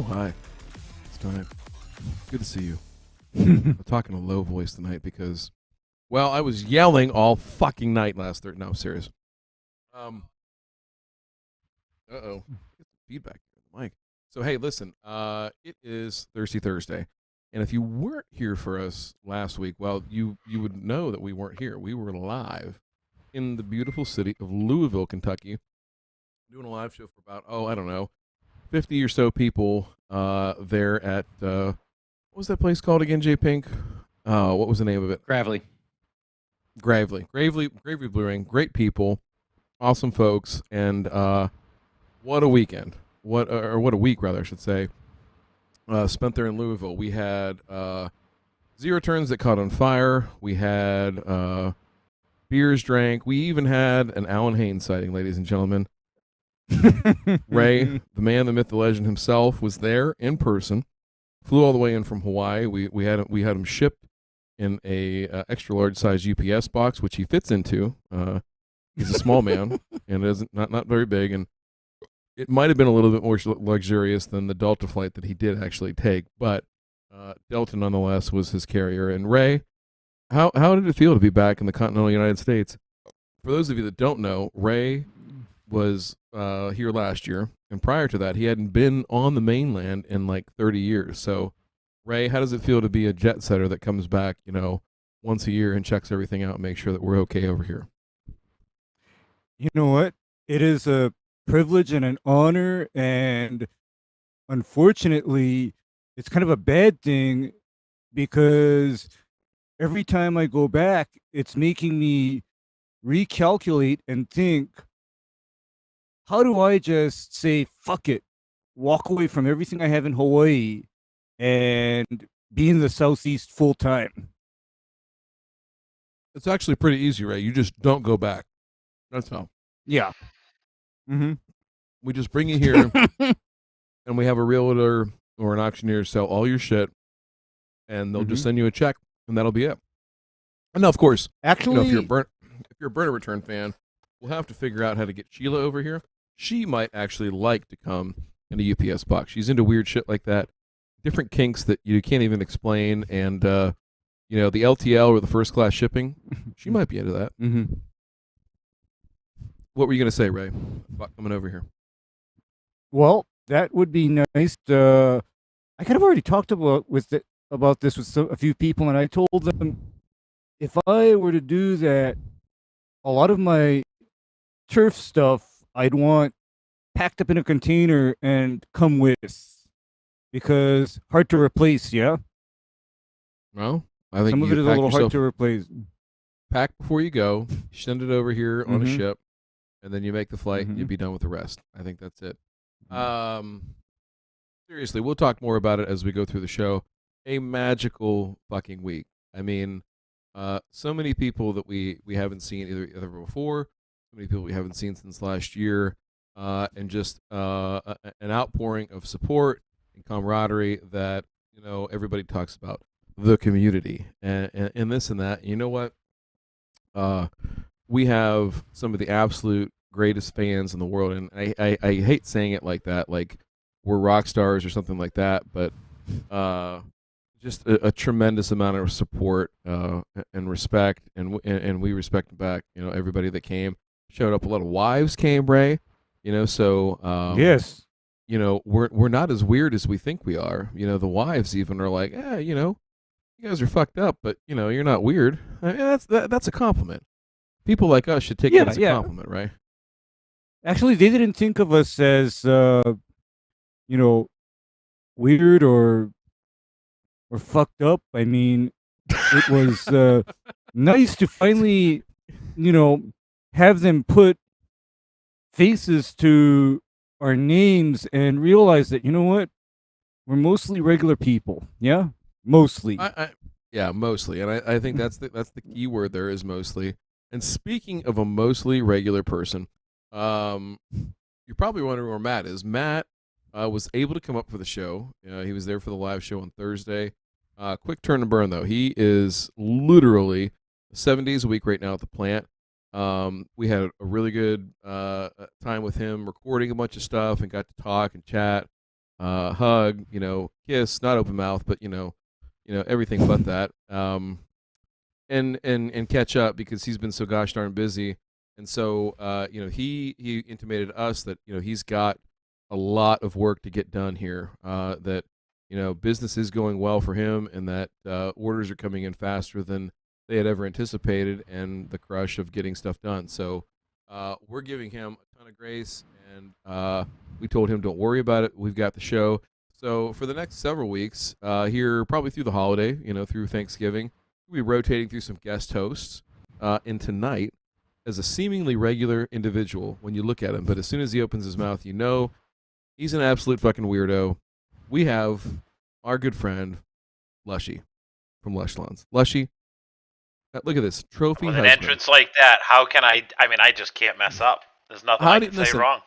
hi. It's time. Good to see you. I'm talking a low voice tonight because, well, I was yelling all fucking night last Thursday. No, I'm serious. Uh-oh. Get some feedback here on the mic. So, hey, listen. It is Thirsty Thursday. And if you weren't here for us last week, well, you would know that we weren't here. We were live in the beautiful city of Louisville, Kentucky, doing a live show for about, I don't know, 50 or so people there at, what was that place called again, J Pink? What was the name of it? Gravely Brewing. Great people, awesome folks, and what a weekend. What a week, rather, I should say. Spent there in Louisville. We had zero turns that caught on fire. We had beers drank. We even had an Alan Haynes sighting, ladies and gentlemen. Ray, the man, the myth, the legend himself, was there in person. Flew all the way in from Hawaii. We had him shipped in a extra large size UPS box, which he fits into. He's a small man and is not very big, and it might have been a little bit more luxurious than the Delta flight that he did actually take, but Delta nonetheless was his carrier. And Ray, how did it feel to be back in the continental United States? For those of you that don't know, Ray was here last year, and prior to that, he hadn't been on the mainland in like 30 years. So, Ray, how does it feel to be a jet setter that comes back, once a year and checks everything out and makes sure that we're okay over here? You know what? It is a privilege and an honor, and unfortunately, it's kind of a bad thing because every time I go back, it's making me recalculate and think, how do I just say, fuck it, walk away from everything I have in Hawaii and be in the Southeast full time? It's actually pretty easy, Ray. You just don't go back. That's all. Yeah. Mm-hmm. We just bring you here, and we have a realtor or an auctioneer sell all your shit, and they'll just send you a check, and that'll be it. And now, of course, actually, if you're a burner return fan, we'll have to figure out how to get Sheila over here. She might actually like to come in a UPS box. She's into weird shit like that, different kinks that you can't even explain, and the LTL or the first class shipping. She might be into that. Mm-hmm. What were you gonna say, Ray, about coming over here? Well, that would be nice. I kind of already talked about this with a few people, and I told them if I were to do that, a lot of my turf stuff I'd want packed up in a container and come with, because hard to replace. Yeah. Well, I think some of it is a little hard to replace. Pack before you go. Send it over here on a ship, and then you make the flight, and you'd be done with the rest. I think that's it. Seriously, we'll talk more about it as we go through the show. A magical fucking week. I mean, so many people that we haven't seen either before, so many people we haven't seen since last year, and just an outpouring of support and camaraderie that everybody talks about, the community and this and that. You know what? We have some of the absolute greatest fans in the world, and I hate saying it like that, like we're rock stars or something like that, but just a tremendous amount of support and respect, and we respect back. Everybody that came showed up. A lot of wives came, Ray. So yes, we're not as weird as we think we are. The wives even are like, you guys are fucked up, but you're not weird. I mean, that's a compliment. People like us should take that as a compliment, right? Actually, they didn't think of us as weird or fucked up. I mean, it was nice to finally, have them put faces to our names and realize that, we're mostly regular people. Yeah, mostly. Yeah, mostly, and I think that's the key word there, is mostly. And speaking of a mostly regular person, you're probably wondering where Matt is. Matt was able to come up for the show. He was there for the live show on Thursday. Quick turn and burn, though. He is literally 7 days a week right now at the plant. We had a really good time with him, recording a bunch of stuff, and got to talk and chat. hug, kiss, not open mouth, but everything but that. And catch up because he's been so gosh darn busy. And so he intimated to us that he's got a lot of work to get done here. That business is going well for him, and that orders are coming in faster than they had ever anticipated, and the crush of getting stuff done. So we're giving him a ton of grace, and we told him don't worry about it. We've got the show. So for the next several weeks, here probably through the holiday, through Thanksgiving, we'll be rotating through some guest hosts. And tonight, as a seemingly regular individual when you look at him, but as soon as he opens his mouth, he's an absolute fucking weirdo. We have our good friend, Lushy, from Lush Lawns. Lushy, look at this. Trophy With husband. an entrance like that, how can I mean, I just can't mess up. There's nothing I can say wrong.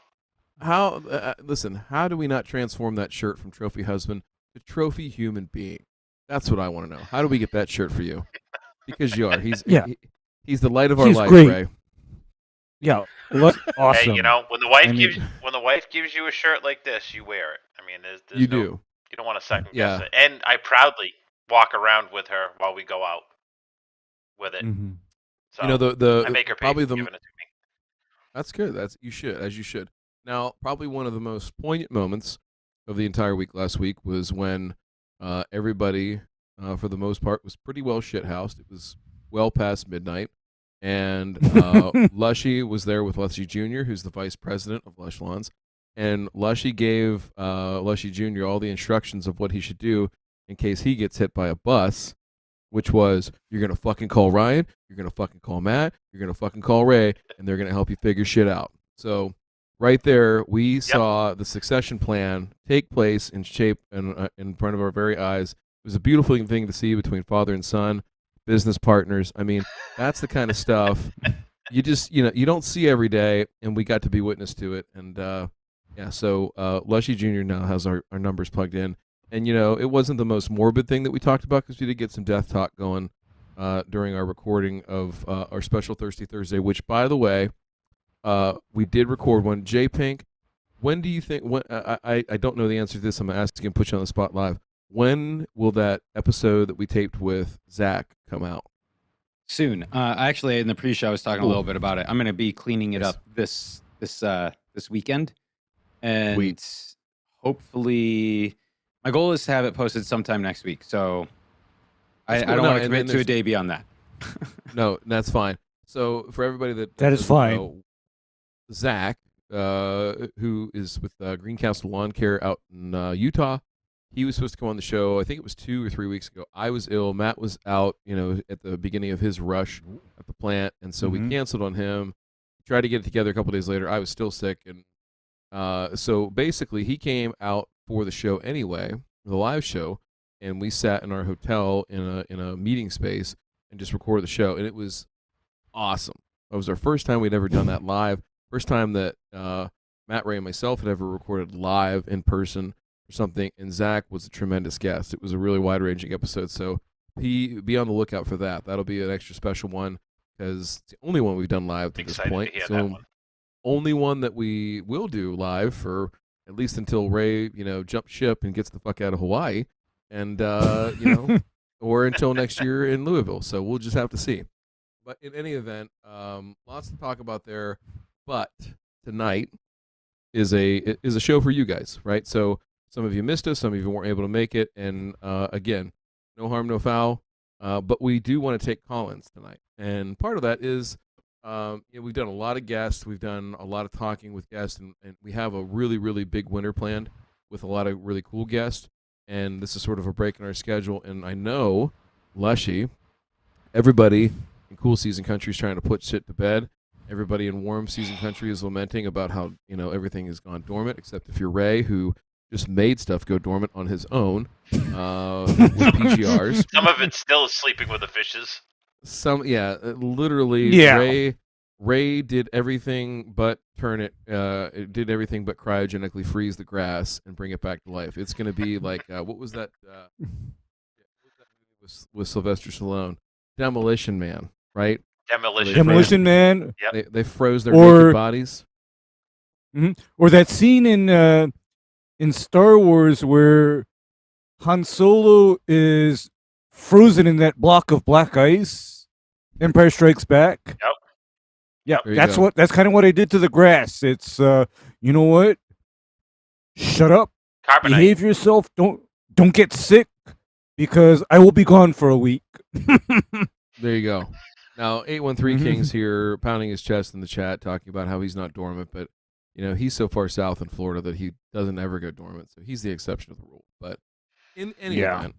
Listen, how do we not transform that shirt from Trophy Husband to Trophy Human Being? That's what I want to know. How do we get that shirt for you? Because you are. He's the light of our life, great. Ray. Yeah, awesome. Hey, when the wife gives you a shirt like this, you wear it. I mean, there's you do. You don't want to second guess it. And I proudly walk around with her while we go out with it. Mm-hmm. So I make her pay probably for giving it to me. That's good. As you should. Now, probably one of the most poignant moments of the entire week last week was when everybody, for the most part, was pretty well shithoused. It was well past midnight, and Lushy was there with Lushy Jr., who's the vice president of Lush Lawns, and Lushy gave Lushy Jr. all the instructions of what he should do in case he gets hit by a bus, which was, you're going to fucking call Ryan, you're going to fucking call Matt, you're going to fucking call Ray, and they're going to help you figure shit out. So right there, we saw the succession plan take place in shape and in front of our very eyes. It was a beautiful thing to see between father and son, business partners. I mean, that's the kind of stuff you just, you don't see every day, and we got to be witness to it. And so Lushy Jr. now has our numbers plugged in. And, it wasn't the most morbid thing that we talked about because we did get some death talk going during our recording of our special Thirsty Thursday, which, by the way, we did record one. J Pink, when do you think? I don't know the answer to this. I'm asking and put you on the spot live. When will that episode that we taped with Zach come out? Soon. Actually, in the pre-show, I was talking a little bit about it. I'm going to be cleaning it up this weekend, and hopefully, my goal is to have it posted sometime next week. So I don't want to commit to a day beyond that. No, that's fine. So for everybody that is fine. Know, Zach, who is with Greencastle Lawn Care out in Utah, he was supposed to come on the show. I think it was 2 or 3 weeks ago. I was ill. Matt was out, at the beginning of his rush at the plant, and so we canceled on him. Tried to get it together a couple days later. I was still sick, and so basically he came out for the show anyway, the live show, and we sat in our hotel in a meeting space and just recorded the show, and it was awesome. It was our first time we'd ever done that live. First time that Matt, Ray, and myself had ever recorded live in person or something, and Zach was a tremendous guest. It was a really wide-ranging episode, so be on the lookout for that. That'll be an extra special one because it's the only one we've done live to this point. So only one that we will do live for at least until Ray, jumps ship and gets the fuck out of Hawaii, and or until next year in Louisville. So we'll just have to see. But in any event, lots to talk about there. But tonight is a show for you guys, right? So some of you missed us, some of you weren't able to make it, and again, no harm, no foul. But we do want to take call-ins tonight, and part of that is we've done a lot of guests, we've done a lot of talking with guests, and we have a really, really big winter planned with a lot of really cool guests. And this is sort of a break in our schedule. And I know, Lushy, everybody in cool season country is trying to put shit to bed. Everybody in warm season country is lamenting about how everything has gone dormant, except if you're Ray, who just made stuff go dormant on his own with PGRs. Some of it still is sleeping with the fishes. Literally. Yeah. Ray did everything but turn it. It did everything but cryogenically freeze the grass and bring it back to life. It's going to be like what was that? What was that movie with Sylvester Stallone? Demolition Man, right? Demolition Man. Yep. They froze their naked bodies. Or that scene in in Star Wars where Han Solo is frozen in that block of black ice. Empire Strikes Back. Yep. Yeah, that's kind of what I did to the grass. It's you know what? Shut up. Carbonite. Behave yourself. Don't get sick because I will be gone for a week. There you go. Now, 813 King's here pounding his chest in the chat talking about how he's not dormant, but he's so far south in Florida that he doesn't ever go dormant, so he's the exception of the rule. But in any event,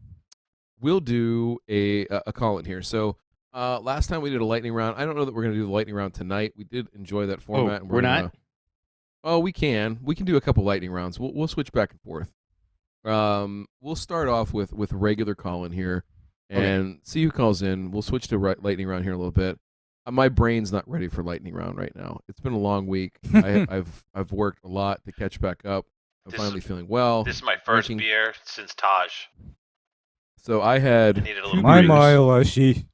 we'll do a call in here. So last time we did a lightning round. I don't know that we're going to do the lightning round tonight. We did enjoy that format. Oh, we're not? Oh, we can do a couple lightning rounds. We'll switch back and forth. We'll start off with regular call in here and see who calls in. We'll switch to lightning round here in a little bit. My brain's not ready for lightning round right now. It's been a long week. I've worked a lot to catch back up. I'm finally feeling well. This is my first beer since Taj. So I had I needed a little My break. Lashy.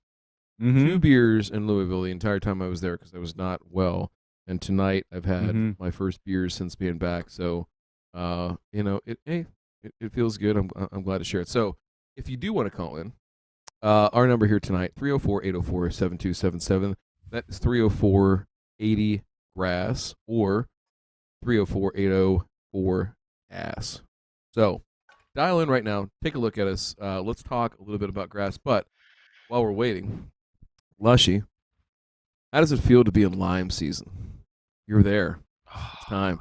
2 beers in Louisville the entire time I was there because I was not well. And tonight I've had my first beers since being back. So, it feels good. I'm glad to share it. So if you do want to call in, our number here tonight, 304-804-7277. That is 304-80-GRASS or 304-804-ASS. So dial in right now. Take a look at us. Let's talk a little bit about grass. But while we're waiting, Lushy, how does it feel to be in lime season? You're there. It's time.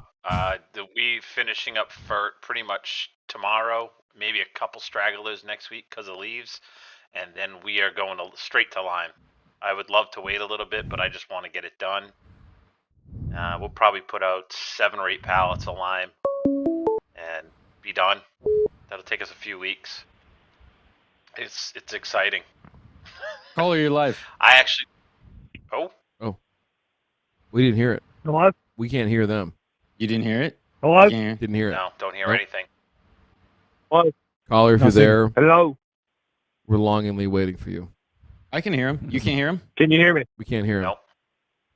We finishing up for pretty much tomorrow, maybe a couple stragglers next week because of leaves, and then we are going straight to lime. I would love to wait a little bit, but I just want to get it done. We'll probably put out 7 or 8 pallets of lime and be done. That'll take us a few weeks. It's exciting. Caller, you're live. I actually. Oh. We didn't hear it. Hello? We can't hear them. You didn't hear it? Hello? Didn't hear it. No, don't hear Nope. anything. Hello? Caller, if you're there, Hello? we're longingly waiting for you. I can hear him. You can't hear him? Can you hear me? We can't hear him. Nope.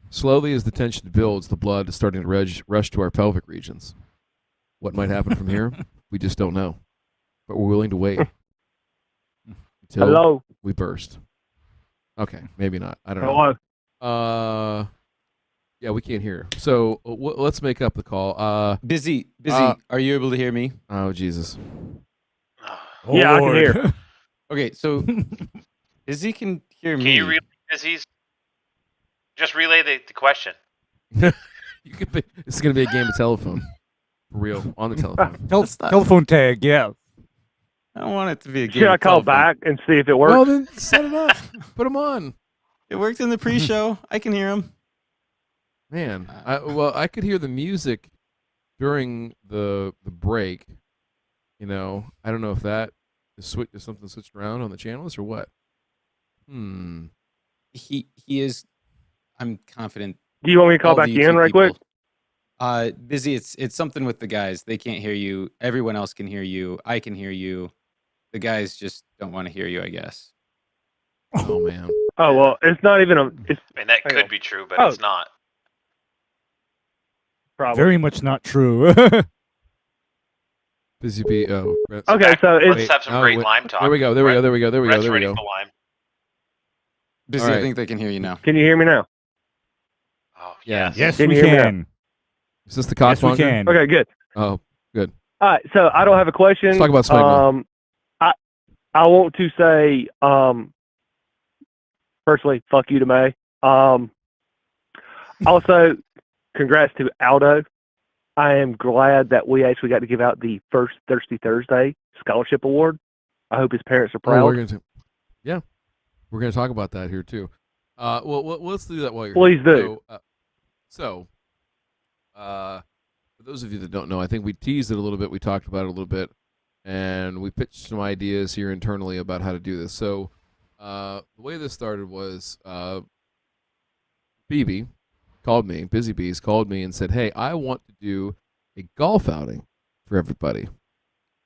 Slowly, as the tension builds, the blood is starting to rush to our pelvic regions. What might happen from here, we just don't know. But we're willing to wait until Hello? we burst. Okay, maybe not. I don't know. Hello? Yeah, we can't hear. So let's make up the call. Busy. Are you able to hear me? Oh, Jesus. Yeah, I can hear. Okay, so Busy can hear me. Can you relay Busy's? Just relay the question. This is going to be a game of telephone. For real, on the telephone. Telephone tag, yeah. I don't want it to be a game. Should I of call telephone. back and see if it works? Well, then set it up. Put them on. It worked in the pre-show. I can hear him. Man, I could hear the music during the break. I don't know if that is something switched around on the channels or what. He is. I'm confident. Do you want me to call all back the in YouTube right quick? people- Busy. It's something with the guys. They can't hear you. Everyone else can hear you. I can hear you. The guys just don't want to hear you, I guess. Oh man. Oh, well, it's not even a... It's I mean, that Hang could on. be true, but Oh. it's not. probably... Very much not true. Busy bee. Oh. Okay, so it's... Let's have some great lime talk. There we go. Rhett's There we go. ready for lime. Busy. All right. I think they can hear you now. Can you hear me now? Oh, Yeah. Yes, Can we you hear me now? can. Is this the Yes, we cockmonger? can. Okay, good. Oh, good. All right, so I don't have a question. Let's talk about Smegma. I want to say, personally, fuck you to May. Also, congrats to Aldo. I am glad that we actually got to give out the first Thirsty Thursday Scholarship Award. I hope his parents are proud. We're gonna talk about that here too. Well, let's do that while you're Please here. do. For those of you that don't know, I think we teased it a little bit. We talked about it a little bit, and we pitched some ideas here internally about how to do this. So the way this started was BB called me, Busy Bees called me and said, "Hey, I want to do a golf outing for everybody."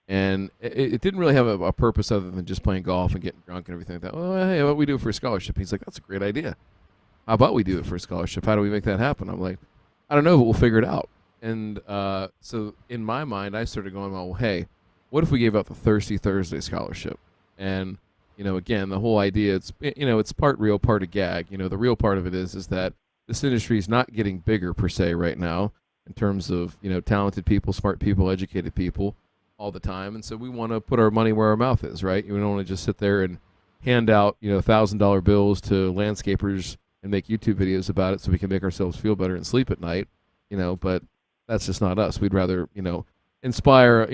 And it didn't really have a purpose other than just playing golf and getting drunk and everything like that. Well, hey, what we do for a scholarship? He's like, "That's a great idea. How about we do it for a scholarship? How do we make that happen?" I'm like, "I don't know, but we'll figure it out." And so in my mind, I started going, well, hey, what if we gave out the Thirsty Thursday scholarship? And again, the whole idea, it's part real, part a gag. The real part of it is that this industry is not getting bigger per se right now in terms of talented people, smart people, educated people all the time. And so we want to put our money where our mouth is, right? We don't want to just sit there and hand out $1,000 bills to landscapers and make YouTube videos about it so we can make ourselves feel better and sleep at night. But that's just not us. We'd rather inspire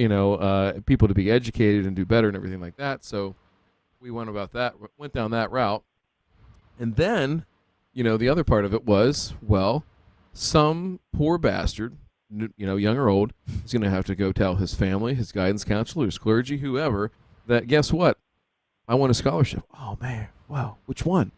people to be educated and do better and everything like that. So we went down that route. And then the other part of it was, well, some poor bastard, young or old, is going to have to go tell his family, his guidance counselor, his clergy, whoever, that guess what? I want a scholarship. Oh man, wow, which one?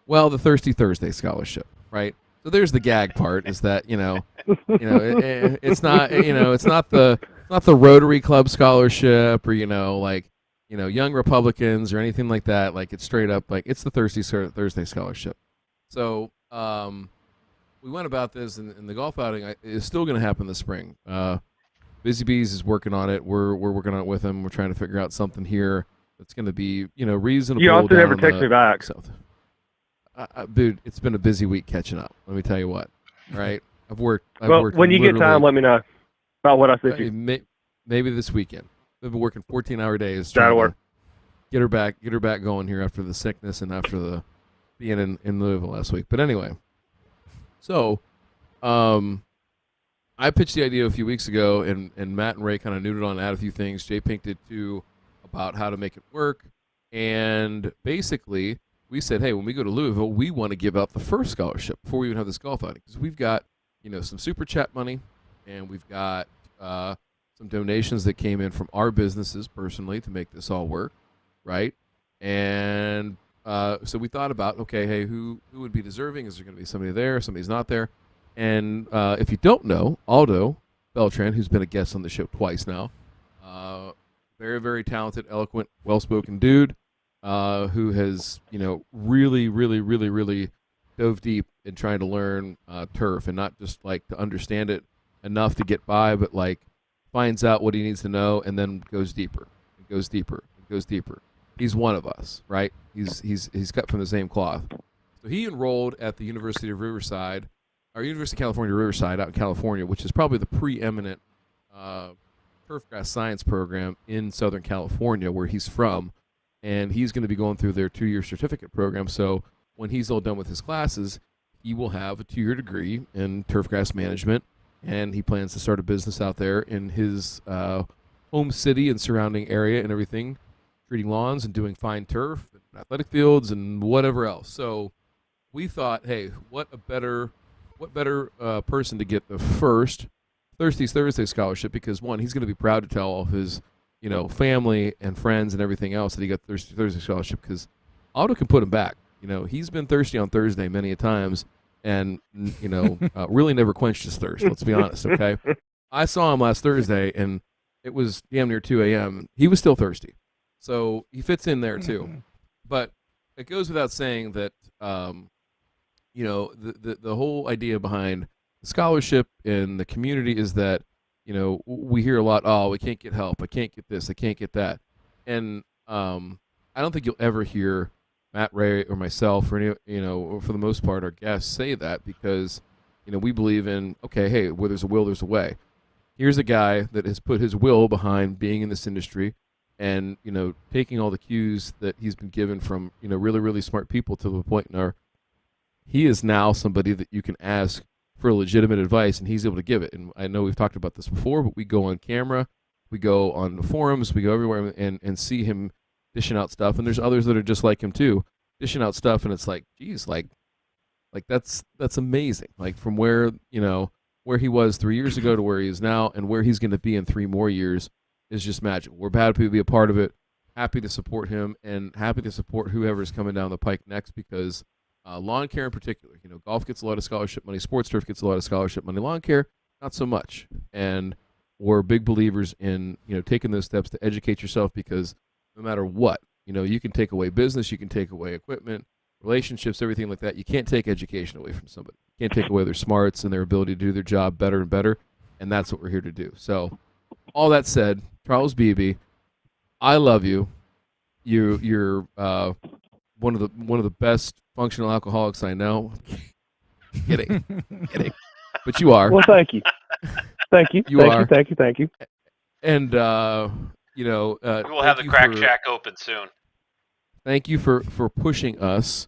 Well, the Thirsty Thursday scholarship, right? So there's the gag part, is that it's not it's not the Rotary Club scholarship or Young Republicans or anything like that. Like, it's straight up it's the Thirsty Thursday scholarship. So we went about this, and the golf outing is still going to happen this spring. Busy Bees is working on it. We're working on it with him. We're trying to figure out something here that's going to be reasonable. You also never text me back. Dude, it's been a busy week catching up. Let me tell you what. Right? I've worked. When you get time, let me know about what I sent you. Maybe this weekend. I've been working 14-hour days. That'll work. Get her back going here after the sickness and after the being in Louisville last week. But anyway, so I pitched the idea a few weeks ago, and Matt and Ray kind of noodled on, add a few things. Jay Pink did too, about how to make it work. And basically, we said, hey, when we go to Louisville, we want to give out the first scholarship before we even have this golf outing, because we've got some super chat money, and we've got some donations that came in from our businesses personally to make this all work, right? And so we thought about, okay, hey, who would be deserving? Is there going to be somebody there? Somebody's not there? And if you don't know, Aldo Beltran, who's been a guest on the show twice now, very, very talented, eloquent, well-spoken dude, who has, really, really, really, really dove deep in trying to learn turf, and not just to understand it enough to get by, but finds out what he needs to know and then goes deeper, and goes deeper, and goes deeper. He's one of us, right? He's cut from the same cloth. So he enrolled at the University of Riverside, or University of California, Riverside, out in California, which is probably the preeminent turfgrass science program in Southern California, where he's from. And he's going to be going through their 2-year certificate program. So when he's all done with his classes, he will have a 2-year degree in turfgrass management, and he plans to start a business out there in his home city and surrounding area and everything, treating lawns and doing fine turf and athletic fields and whatever else. So we thought, hey, what better person to get the first Thirsty Thursday scholarship, because one, he's going to be proud to tell all of his family and friends and everything else that he got the Thirsty Thursday scholarship, because Otto can put him back. He's been thirsty on Thursday many a times, and really never quenched his thirst. Let's be honest, okay? I saw him last Thursday, and it was damn near 2 a.m. He was still thirsty, so he fits in there too. But it goes without saying that the whole idea behind the scholarship in the community is that we hear a lot, oh, we can't get help, I can't get this, I can't get that. And I don't think you'll ever hear Matt, Ray, or myself, or any, for the most part, our guests say that, because we believe in, okay, hey, where there's a will, there's a way. Here's a guy that has put his will behind being in this industry, and taking all the cues that he's been given from really, really smart people, to the point where he is now somebody that you can ask for legitimate advice, and he's able to give it. And I know we've talked about this before, but we go on camera, we go on the forums, we go everywhere, and see him dishing out stuff. And there's others that are just like him too, dishing out stuff, and it's like, geez, that's amazing. From where he was 3 years ago to where he is now, and where he's going to be in 3 more years, is just magical. We're happy to be a part of it, happy to support him, and happy to support whoever's coming down the pike next, because lawn care in particular, golf gets a lot of scholarship money, sports turf gets a lot of scholarship money, lawn care, not so much. And we're big believers in, taking those steps to educate yourself, because no matter what, you can take away business, you can take away equipment, relationships, everything like that. You can't take education away from somebody. You can't take away their smarts and their ability to do their job better and better. and that's what we're here to do. So, all that said, Charles Beebe, I love you. You're one of the best functional alcoholics I know. Kidding. But you are. Well, thank you. Thank you. You thank are. you. Thank you. Thank you. And We will have the crack shack open soon. Thank you for pushing us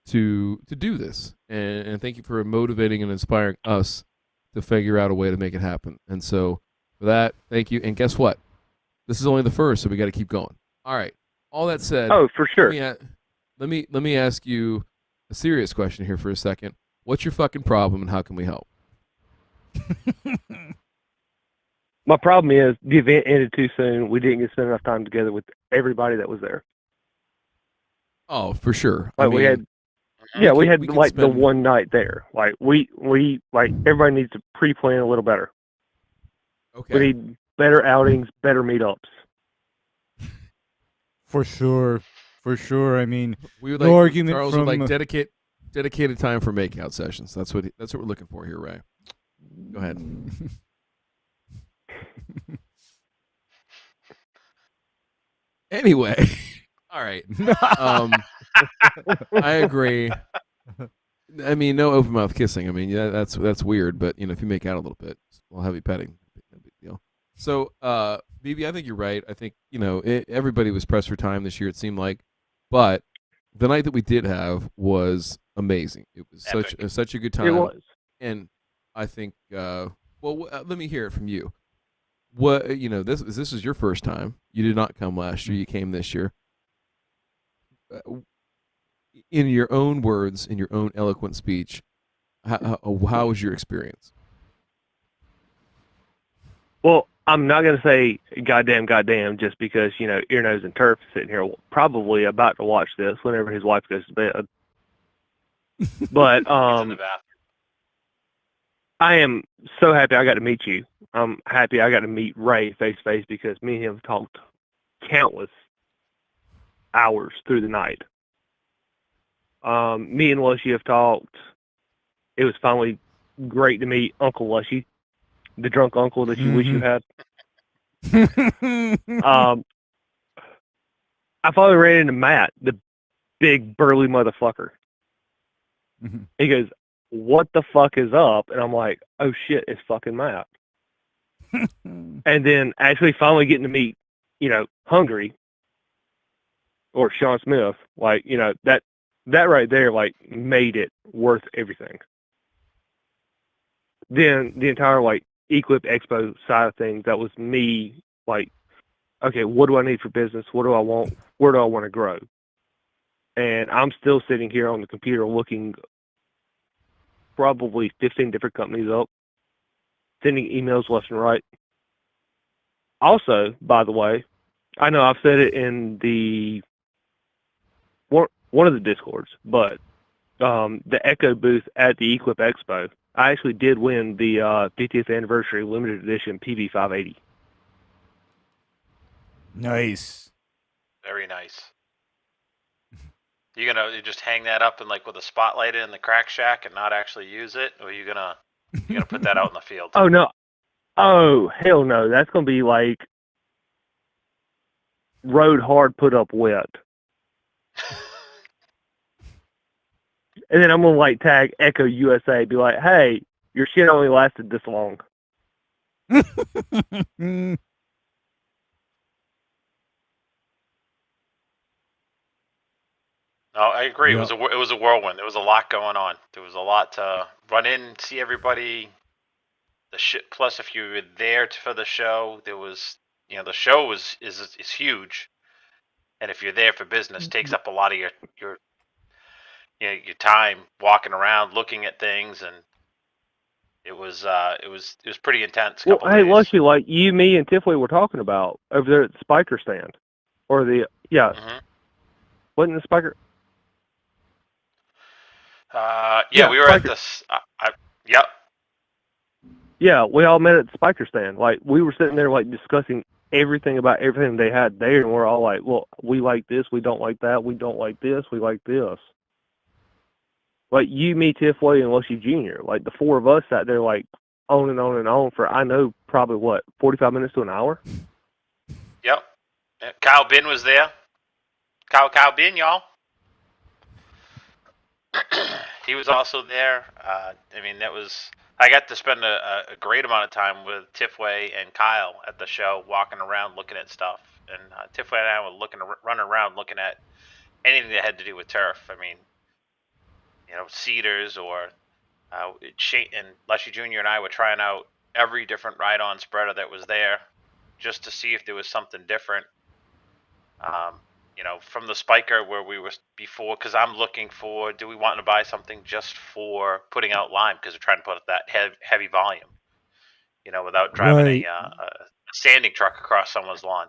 to do this, and thank you for motivating and inspiring us to figure out a way to make it happen. And so for that, thank you. And guess what? This is only the first, so we got to keep going. All right. All that said, Oh, for sure. Let me ask you a serious question here for a second. What's your fucking problem, and how can we help? My problem is the event ended too soon. We didn't get to spend enough time together with everybody that was there. Oh, for sure. Like we had like the spend- one night there. Like we like everybody needs to pre-plan a little better. Okay. We need better outings, better meetups. For sure. I mean, We would no like argument Charles from would like dedicated time for makeout sessions. That's what we're looking for here, Ray. Go ahead. Anyway, all right. I agree. I mean, no open mouth kissing. I mean, yeah, that's weird. But if you make out a little bit, well, heavy petting, no big deal. So, BB, I think you're right. I think everybody was pressed for time this year. It seemed like, but the night that we did have was amazing. It was such a good time. It was. And I think, let me hear it from you. What this is your first time. You did not come last year. You came this year. In your own words, in your own eloquent speech, how was your experience? Well, I'm not going to say goddamn, just because, Ear, Nose, and Turf is sitting here probably about to watch this whenever his wife goes to bed. But He's in the bathroom. I am so happy I got to meet you. I'm happy I got to meet Ray face to face, because me and him have talked countless hours through the night. Me and Lushy have talked. It was finally great to meet Uncle Lushy, the drunk uncle that you wish you had. I finally ran into Matt, the big burly motherfucker. He goes, "What the fuck is up?" And I'm like, "Oh shit, it's fucking Matt." And then actually finally getting to meet, Hungry or Sean Smith, like, that right there, like, made it worth everything. Then the entire, like, Equip Expo side of things, that was me, like, okay, what do I need for business? What do I want? Where do I want to grow? And I'm still sitting here on the computer looking probably 15 different companies up, sending emails left and right. Also, by the way, I know I've said it in the one of the Discords, but the Echo booth at the Equip Expo, I actually did win the 50th anniversary limited edition PB580. Nice. Very nice. You just hang that up and with a spotlight in the crack shack and not actually use it, or you gonna put that out in the field? Oh no! Oh hell no! That's gonna be like rode hard, put up wet. And then I'm gonna tag Echo USA, be like, "Hey, your shit only lasted this long." No, I agree. Yep. It was a whirlwind. There was a lot going on. There was a lot to run in, see everybody. The shit. Plus, if you were there for the show, there was the show is huge, and if you're there for business, takes up a lot of your time walking around, looking at things, and it was pretty intense. Well, Couple hey, days. Lushy, like you, me, and Tiffany were talking about over there at the Spiker stand, or the wasn't the Spiker? Yeah, we were Spiker. at this. Yep. Yeah, we all met at the Spiker stand. Like, we were sitting there, discussing everything about everything they had there, and we're all like, well, we like this, we don't like that, we don't like this, we like this. Like, you, me, Tiffany, and Lushy Jr., the four of us sat there, on and on and on for, I know, probably 45 minutes to an hour. Yep. Kyle Bin was there. Kyle Bin, y'all. He was also there. I mean, I got to spend a great amount of time with Tifway and Kyle at the show, walking around looking at stuff. And Tifway and I were running around looking at anything that had to do with turf. I mean, cedars or and Leshy Jr. and I were trying out every different ride-on spreader that was there just to see if there was something different. From the spiker where we were before, because I'm looking for, do we want to buy something just for putting out lime because we're trying to put that heavy volume, without driving a sanding truck across someone's lawn.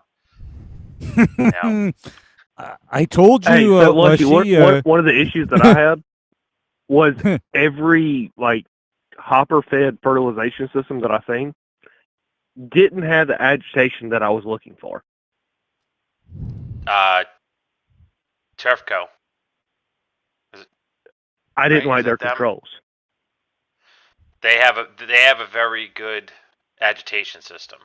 I told you, hey, so one of the issues that I had was every hopper-fed fertilization system that I seen didn't have the agitation that I was looking for. Turfco. I didn't like their controls. They have a very good agitation system.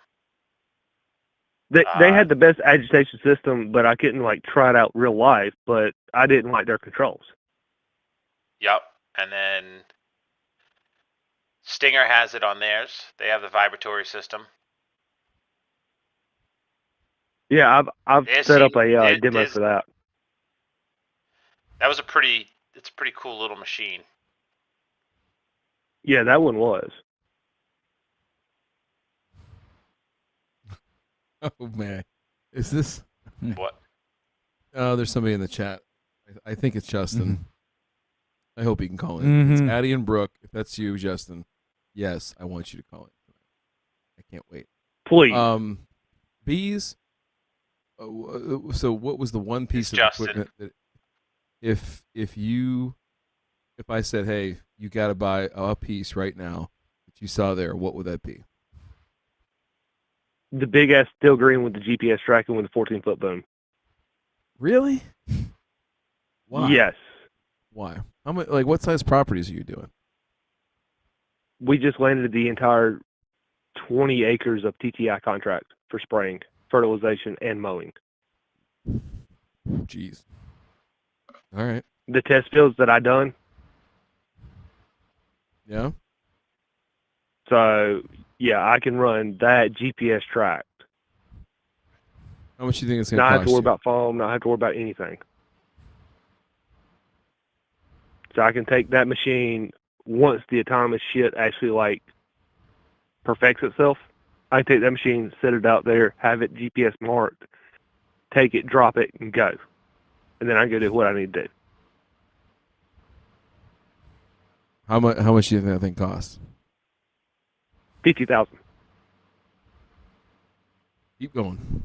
They had the best agitation system, but I couldn't try it out real life. But I didn't like their controls. Yep, and then Stinger has it on theirs. They have the vibratory system. Yeah, I've set up a demo for that. That was it's a pretty cool little machine. Yeah, that one was. Oh man, is this what? There's somebody in the chat. I think it's Justin. Mm-hmm. I hope he can call in. It's Addie and Brooke. If that's you, Justin, yes, I want you to call in. I can't wait. Please. Bees. So what was the one piece of equipment that if I said, hey, you got to buy a piece right now that you saw there, what would that be? The big ass steel green with the GPS tracking with the 14-foot boom. Really? Why? Yes. Why? How much? What size properties are you doing? We just landed the entire 20 acres of TTI contract for spraying, fertilization, and mowing. Jeez. All right. The test fields that I done. Yeah. So yeah, I can run that GPS tracked. How much do you think it's going to cost? Not have to worry you? about foam. Not have to worry about anything. So I can take that machine once the autonomous shit actually perfects itself. I can take that machine, set it out there, have it GPS marked, take it, drop it, and go. And then I can go do what I need to do. How much do you think that thing costs? $50,000. Keep going.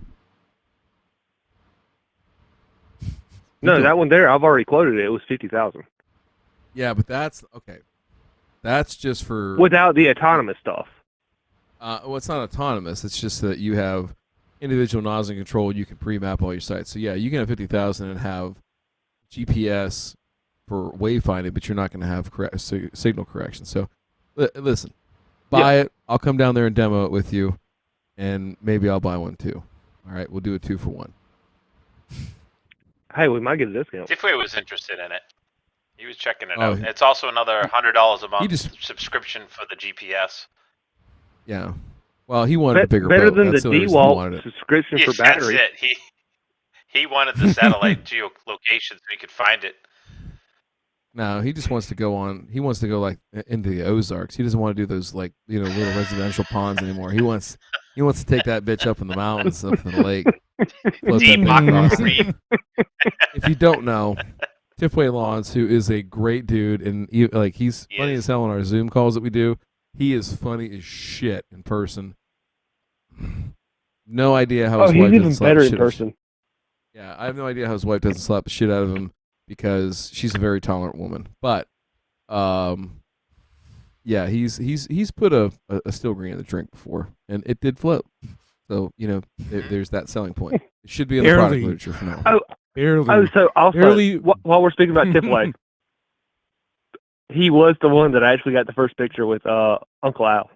No, that one there, I've already quoted it. It was $50,000. Yeah, but that's okay. That's just for without the autonomous stuff. Well, it's not autonomous. It's just that you have individual nozzle control. You can pre-map all your sites. So yeah, you can have 50,000 and have GPS for wayfinding, but you're not going to have signal correction. So listen, buy it. I'll come down there and demo it with you, and maybe I'll buy one too. All right, we'll do a 2-for-1. Hey, we might get a discount. Tifway was interested in it. He was checking it out. It's also another $100 a month subscription for the GPS. Yeah. Well, he wanted a bigger better boat. than That's the DeWalt subscription for battery. That's it. He wanted the satellite geolocation so he could find it. No, he just wants to go on. He wants to go into the Ozarks. He doesn't want to do those little residential ponds anymore. He wants to take that bitch up in the mountains, up in the lake. Deep aquamarine. If you don't know, Tifway Lawns, who is a great dude, and he's funny as hell on our Zoom calls that we do. He is funny as shit in person. No idea how his wife doesn't slap the shit in person. Yeah, I have no idea how his wife doesn't slap the shit out of him because she's a very tolerant woman. But, yeah, he's put a steel green in the drink before, and it did float. So there's that selling point. It should be in the product literature for now. So also while we're speaking about Tifway, he was the one that actually got the first picture with Uncle Al.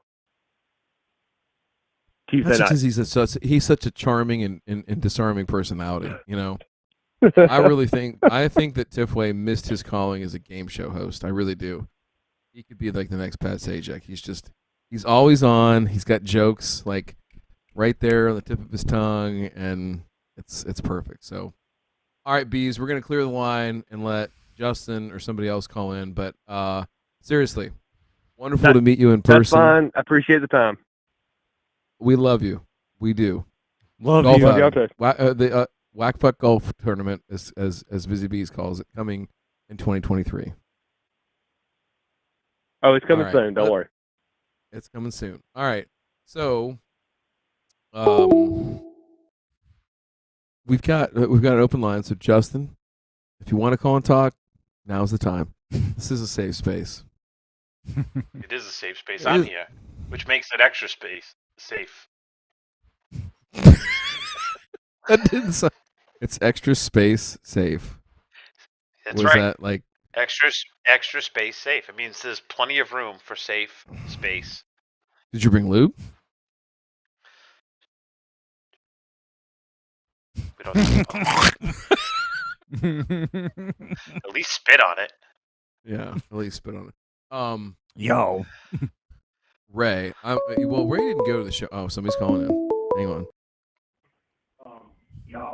Tuesday That's night. because he's such a charming and disarming personality. You know, I think that Tifway missed his calling as a game show host. I really do. He could be like the next Pat Sajak. He's always on. He's got jokes like right there on the tip of his tongue, and it's perfect. So, all right, bees, we're gonna clear the line and let Justin or somebody else call in. But seriously, wonderful to meet you in person. That's fine. I appreciate the time. We love you. We do. Love Golf you. Love y'all outing. too. The Whack Fuck Golf Tournament, as Busy Bees calls it, coming in 2023. Oh, it's coming All right. soon. Don't worry. It's coming soon. All right. So, we've got an open line. So, Justin, if you want to call and talk, now's the time. This is a safe space. It is a safe space. I'm here, which makes it extra safe. That didn't sound. It's extra space safe. That's Was right. that like Extra space safe. It means there's plenty of room for safe space. Did you bring lube? We don't at least spit on it. Yeah, at least spit on it. Yo. Ray. Ray didn't go to the show. Oh, somebody's calling in. Hang on.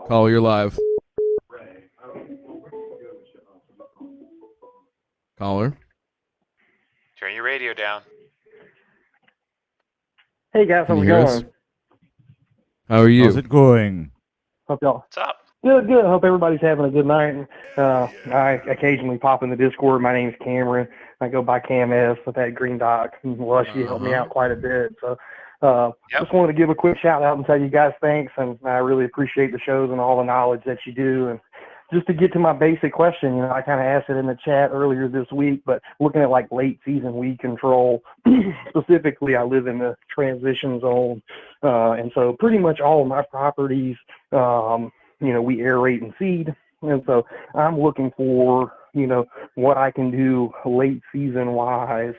Caller, you're live. Caller. Turn your radio down. Hey guys, Can how's you it hear going? us? How are you? How's it going? Hope y'all What's up? good. Hope everybody's having a good night. I occasionally pop in the Discord. My name's Cameron. I go by Cam S with that green dot. Lush, you helped me out quite a bit. So just wanted to give a quick shout out and tell you guys thanks, and I really appreciate the shows and all the knowledge that you do. And just to get to my basic question, I kind of asked it in the chat earlier this week, but looking at like late season weed control, specifically, I live in the transition zone, and so pretty much all of my properties, we aerate and seed, and so I'm looking for, what I can do late season wise,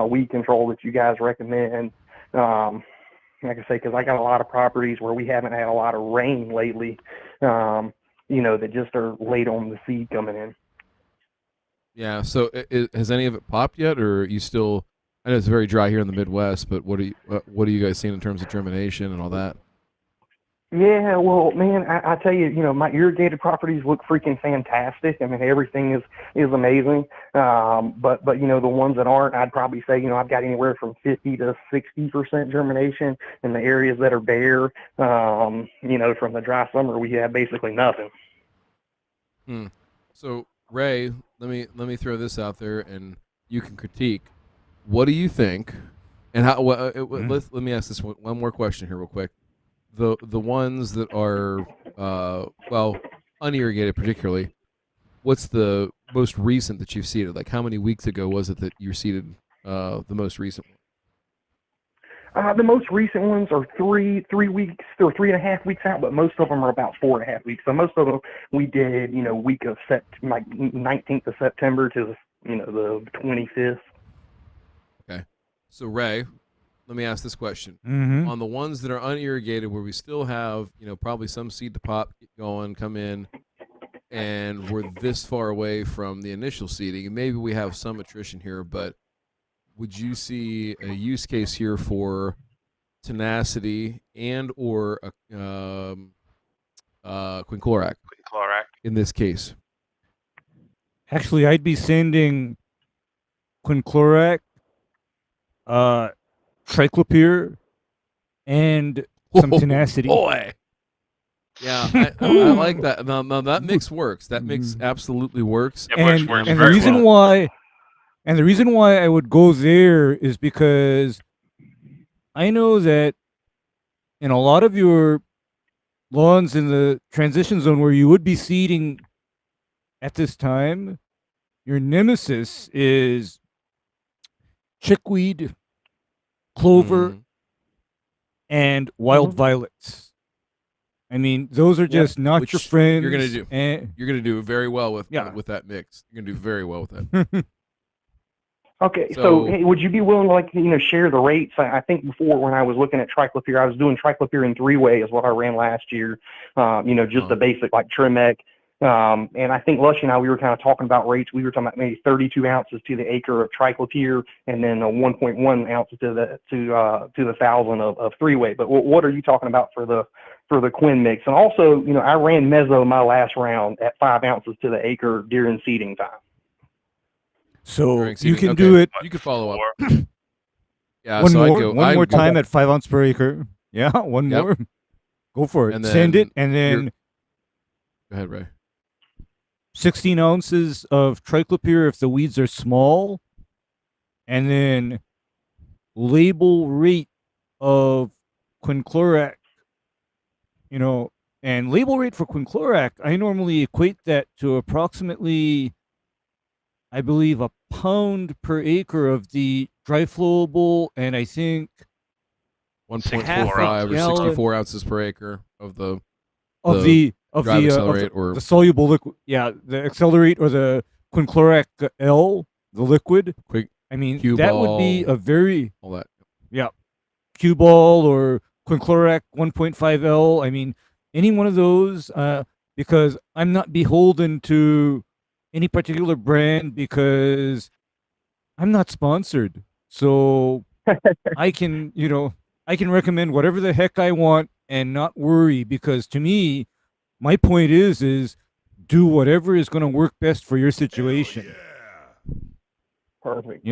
weed control that you guys recommend. Like I say, because I got a lot of properties where we haven't had a lot of rain lately. That just are late on the seed coming in. Yeah. So, has any of it popped yet, or are you still? I know it's very dry here in the Midwest, but what are you guys seeing in terms of germination and all that? Yeah, well, man, I tell you, my irrigated properties look freaking fantastic. I mean, everything is amazing. But the ones that aren't, I'd probably say, I've got anywhere from 50 to 60% germination. In the areas that are bare, from the dry summer, we have basically nothing. So, Ray, let me throw this out there, and you can critique. What do you think? And how? Let me ask this one more question here, real quick. The ones that are unirrigated, particularly, what's the most recent that you've seeded? Like, how many weeks ago was it that you seeded the most recent one? The most recent ones are 3 weeks or 3.5 weeks out, but most of them are about 4.5 weeks. So most of them we did, week of like 19th of September to the 25th. Okay. So, Ray, let me ask this question. Mm-hmm. On the ones that are unirrigated, where we still have, probably some seed to pop, get going, come in, and we're this far away from the initial seeding, and maybe we have some attrition here, but would you see a use case here for tenacity and or quinclorac in this case? Actually, I'd be sending quinclorac, triclopyr, and some tenacity. Boy. Yeah, I like that. No, that mix works. That mix absolutely works. It works And the very reason well. why I would go there is because I know that in a lot of your lawns in the transition zone where you would be seeding at this time, your nemesis is chickweed, clover, and wild violets. I mean, those are just not your friends. You're gonna do very well with that mix. You're gonna do very well with that. Okay, so hey, would you be willing to, like, share the rates? I think before, when I was looking at triclopyr, I was doing triclopyr in 3-way is what I ran last year. Just the basic, like, Trimec. And I think Lushy and I, we were kind of talking about rates. We were talking about maybe 32 ounces to the acre of triclopyr, and then 1.1 ounces to the 1,000 of 3-way. But what are you talking about for the Quinn mix? And also, I ran Meso my last round at 5 ounces to the acre during seeding time. So you can do it. You can follow up. Yeah. One more time at 5 ounces per acre. Yeah, one more. Go for it. And send it, and then. Go ahead, Ray. 16 ounces of triclopyr if the weeds are small, and then label rate of quinclorac. And label rate for quinclorac, I normally equate that to approximately, I believe, a pound per acre of the dry flowable, and I think 1.45 or 64 ounces per acre of the soluble liquid. Yeah, the accelerate or the quinclorac L, the liquid. I mean, that would be a very all that. Yeah, cue ball or quinclorac 1.5 L. I mean, any one of those, because I'm not beholden to any particular brand because I'm not sponsored. So I can recommend whatever the heck I want and not worry, because to me, my point is do whatever is going to work best for your situation. Yeah. Perfect.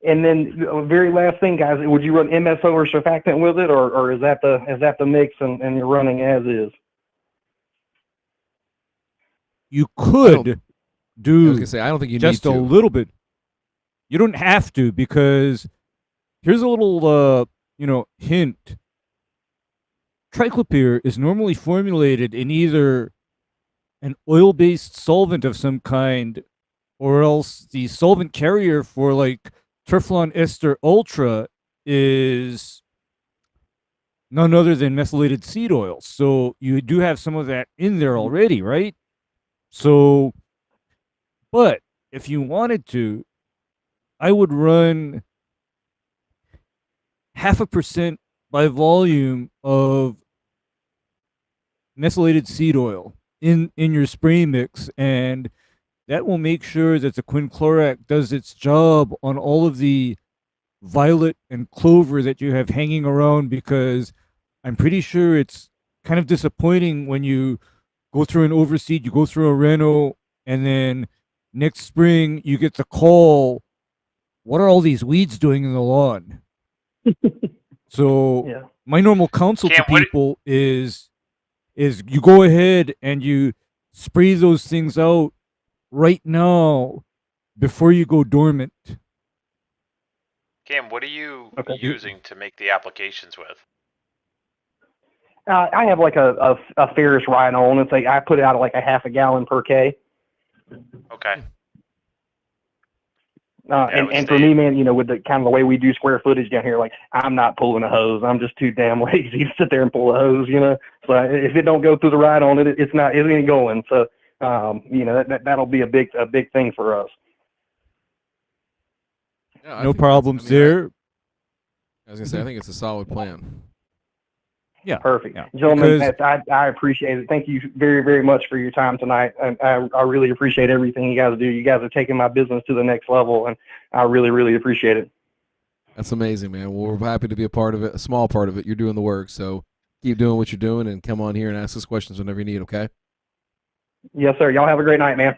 And then the very last thing, guys, would you run MSO or surfactant with it, or is that the mix and you're running as is? You could do. I was gonna say, I don't think you just need to. A little bit. You don't have to, because here's a little hint. Triclopyr is normally formulated in either an oil-based solvent of some kind, or else the solvent carrier for like Teflon Ester Ultra is none other than methylated seed oil. So you do have some of that in there already, right? So, but if you wanted to, I would run 0.5% by volume of methylated seed oil in your spray mix, and that will make sure that the quinclorac does its job on all of the violet and clover that you have hanging around, because I'm pretty sure it's kind of disappointing when you go through an overseed, you go through a reno, and then next spring you get the call, what are all these weeds doing in the lawn? So my normal counsel to people is you go ahead and you spray those things out right now before you go dormant. Cam, what are you using to make the applications with? I have like a Ferris rhino, and I put it out at like a 0.5 gallon per K. Okay. And for me, man, with the kind of the way we do square footage down here, like, I'm not pulling a hose. I'm just too damn lazy to sit there and pull a hose, So if it don't go through the ride on it, it ain't going. So, that'll be a big thing for us. Yeah, no problems there. I was gonna say, I think it's a solid plan. Yeah. Perfect. Yeah. Gentlemen, I appreciate it. Thank you very, very much for your time tonight. I really appreciate everything you guys do. You guys are taking my business to the next level, and I really, really appreciate it. That's amazing, man. Well, we're happy to be a part of it, a small part of it. You're doing the work, so keep doing what you're doing, and come on here and ask us questions whenever you need, okay? Yes, sir. Y'all have a great night, man.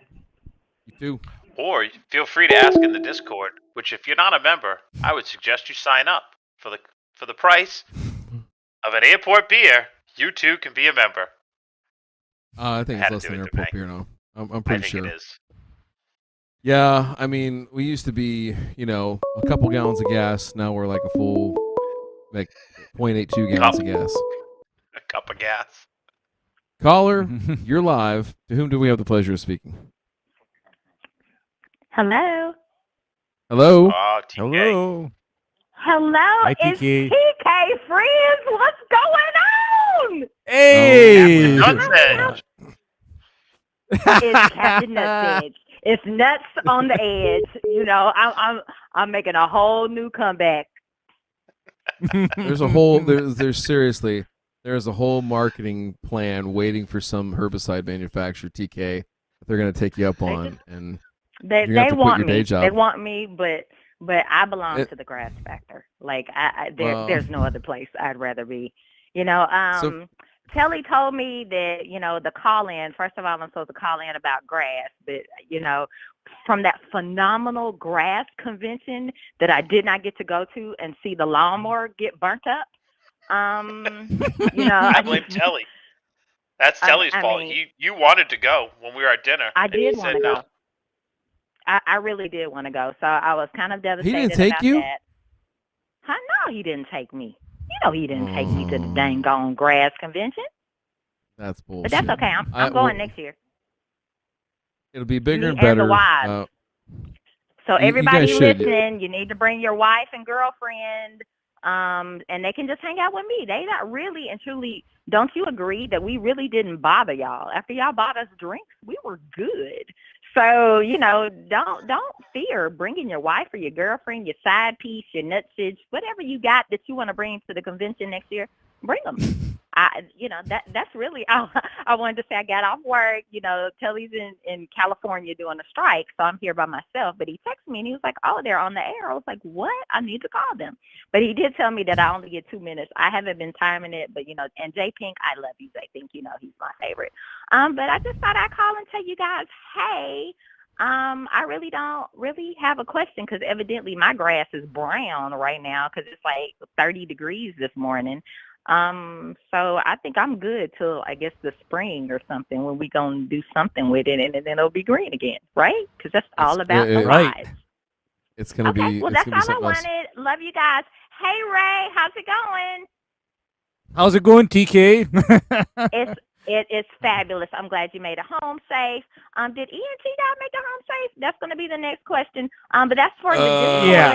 You too. Or feel free to ask in the Discord, which if you're not a member, I would suggest you sign up. For the price of an airport beer, you too can be a member. I think it's less than airport beer now. I'm pretty sure. I think it is. Yeah, I mean, we used to be, a couple gallons of gas. Now we're like a full, 0.82 gallons of gas. A cup of gas. Caller, you're live. To whom do we have the pleasure of speaking? Hello. Hello. Hello. Hello. Hi, it's TK. TK friends. What's going on? Hey. Nutsedge. It's Captain Nutsedge. It's nuts on the edge. You know, I'm making a whole new comeback. There's a whole there's seriously there's a whole marketing plan waiting for some herbicide manufacturer TK that they're gonna take you up on, and They you're gonna have to quit want your me. day job. They want me, but I belong It- to the grass factor. Like Well- there's no other place I'd rather be. You know, So- Telly told me that, you know, the call in, first of all, I'm supposed to call in about grass, but, you know, from that phenomenal grass convention that I did not get to go to and see the lawnmower get burnt up. You know, I blame Telly. That's Telly's I fault. mean- You wanted to go when we were at dinner. I and he did said want to no. go. I really did want to go. So I was kind of devastated didn't take about you? that. No, he didn't take me. You know he didn't take me to the Oh. dang gone grass convention. That's bullshit. But that's okay. I'm well, going next year. It'll be bigger Me and and better. the wives. So you everybody guys should. listening, you need to bring your wife and girlfriend, and they can just hang out with me. They not really and truly. Don't you agree that we really didn't bother y'all? After y'all bought us drinks, we were good. So, you know, don't fear bringing your wife or your girlfriend, your side piece, your nutsage, whatever you got that you want to bring to the convention next year. Bring them. That's really all I wanted to say. I got off work. You know, Telly's in California doing a strike, so I'm here by myself. But he texted me and he was like, "Oh, they're on the air." I was like, "What? I need to call them." But he did tell me that I only get 2 minutes. I haven't been timing it, but you know, and J Pink, I love you, J Pink. You know, he's my favorite. But I just thought I'd call and tell you guys, hey. I really don't have a question because evidently my grass is brown right now because it's like 30 degrees this morning. So I think I'm good till I guess the spring or something when we gonna do something with it and then it'll be green again, right? Because that's all about the right. rides. It's gonna Okay, be. well it's that's gonna be all I something else. wanted. Love you guys. Hey Ray, how's it going? How's it going, TK? It's fabulous. I'm glad you made it home safe. Did E and T guy make it home safe? That's going to be the next question. But that's for the Discord, Yeah.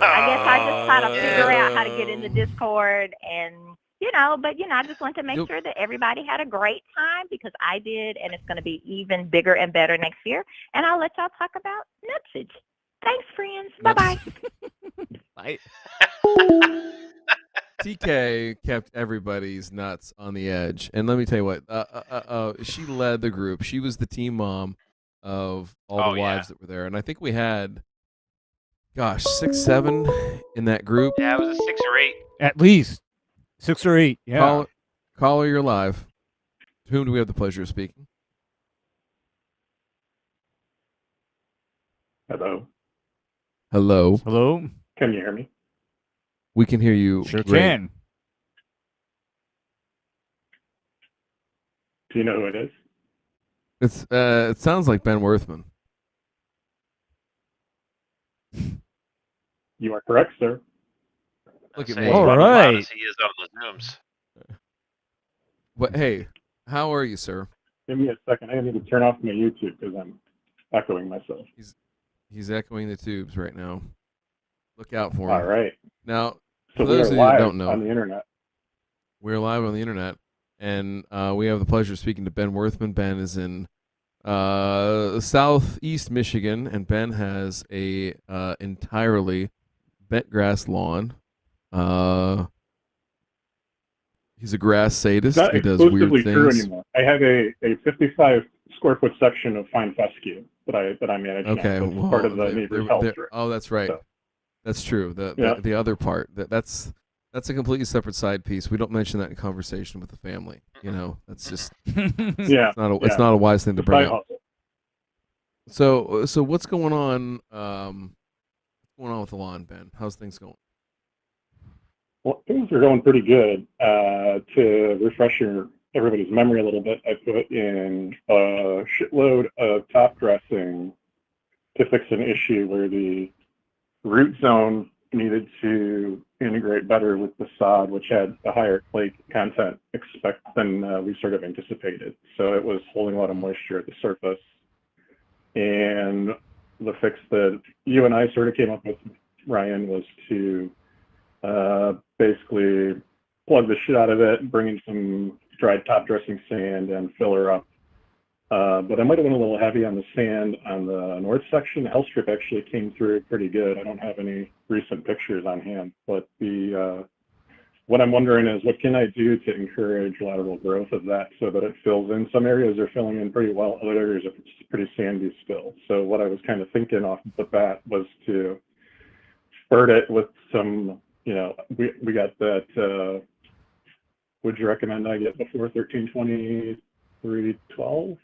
I guess I just try to figure out how to get in the Discord, and I just want to make sure that everybody had a great time because I did, and it's going to be even bigger and better next year. And I'll let y'all talk about nutsage. Thanks, friends. Bye-bye. Bye. TK kept everybody's nuts on the edge, and let me tell you what. She led the group. She was the team mom of all the wives that were there, and I think we had, 6, 7 in that group. Yeah, it was a 6 or 8. At least 6 or 8. Yeah. Caller, you're live. To whom do we have the pleasure of speaking? Hello. Hello. Hello. Can you hear me? We can hear you. Sure great. can. Do you know who it is? It's it sounds like Ben Worthman. You are correct, sir. Look at Say me. he's All about as loud right. as he is on the Zooms. But hey, how are you, sir? Give me a second. I need to turn off my YouTube because I'm echoing myself. He's echoing the tubes right now. Look out for him. All right. Now, So for we those are of you that live don't know, on the internet. we're live on the internet, and we have the pleasure of speaking to Ben Worthman. Ben is in southeast Michigan, and Ben has a entirely Bentgrass lawn. He's a grass sadist. It's not He does weird exclusively true things. anymore. I have a 55 square foot section of fine fescue that I manage now. Okay, So it's well, part of the neighbor's health strip. oh, that's right. So. That's true. The other part that's a completely separate side piece. We don't mention that in conversation with the family. You know, that's just Yeah. it's not a wise thing to bring Side up. hustle. So what's going on? What's going on with the lawn, Ben? How's things going? Well, things are going pretty good. To refresh everybody's memory a little bit, I put in a shitload of top dressing to fix an issue where the root zone needed to integrate better with the sod, which had a higher clay content than we sort of anticipated. So it was holding a lot of moisture at the surface. And the fix that you and I sort of came up with, Ryan, was to basically plug the shit out of it, bring in some dried top dressing sand and fill her up But I might have been a little heavy on the sand on the north section. The Hell Strip actually came through pretty good. I don't have any recent pictures on hand, but what I'm wondering is what can I do to encourage lateral growth of that so that it fills in? Some areas are filling in pretty well, other areas are pretty sandy still. So what I was kind of thinking off the bat was to spurt it with some, we got that, would you recommend I get before 132312? Does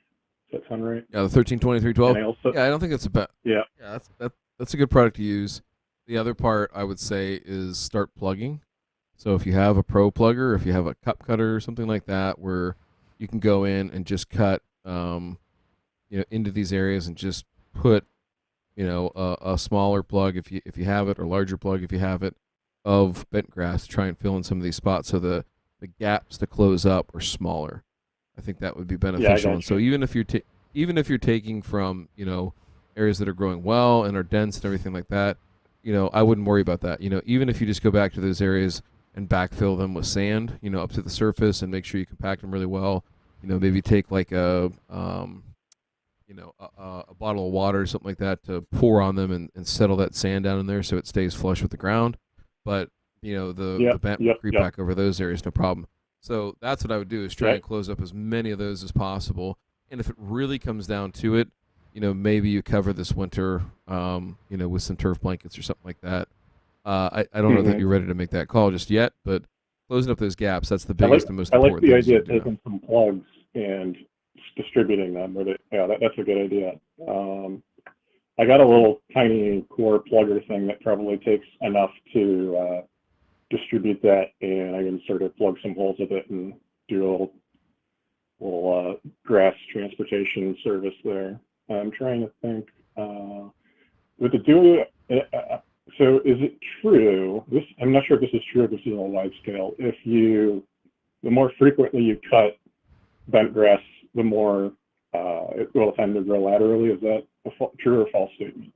that sound right? Yeah, the 132312. Yeah, I don't think that's a bad. Yeah, that's a good product to use. The other part I would say is start plugging. So if you have a pro plugger, if you have a cup cutter or something like that, where you can go in and just cut, into these areas and just put, a smaller plug if you have it, or larger plug if you have it, of Bentgrass to try and fill in some of these spots so the gaps to close up are smaller. I think that would be beneficial. And so even if you're taking from areas that are growing well and are dense and everything like that, I wouldn't worry about that. Even if you just go back to those areas and backfill them with sand, up to the surface, and make sure you compact them really well. Maybe take like a bottle of water or something like that to pour on them and settle that sand down in there so it stays flush with the ground. But the bent will creep back over those areas, no problem. So that's what I would do, is try and close up as many of those as possible. And if it really comes down to it, maybe you cover this winter, with some turf blankets or something like that. I don't know that you're ready to make that call just yet, but closing up those gaps, that's the biggest and most important thing. I like the idea of taking some plugs and distributing them. That's a good idea. I got a little tiny core plugger thing that probably takes enough to distribute that, and I can sort of plug some holes with it and do a little grass transportation service there. I'm trying to think. With the dual, so is it true? I'm not sure if this is true. If this is on a wide scale. The more frequently you cut Bentgrass, the more it will tend to grow laterally. Is that a true or false statement?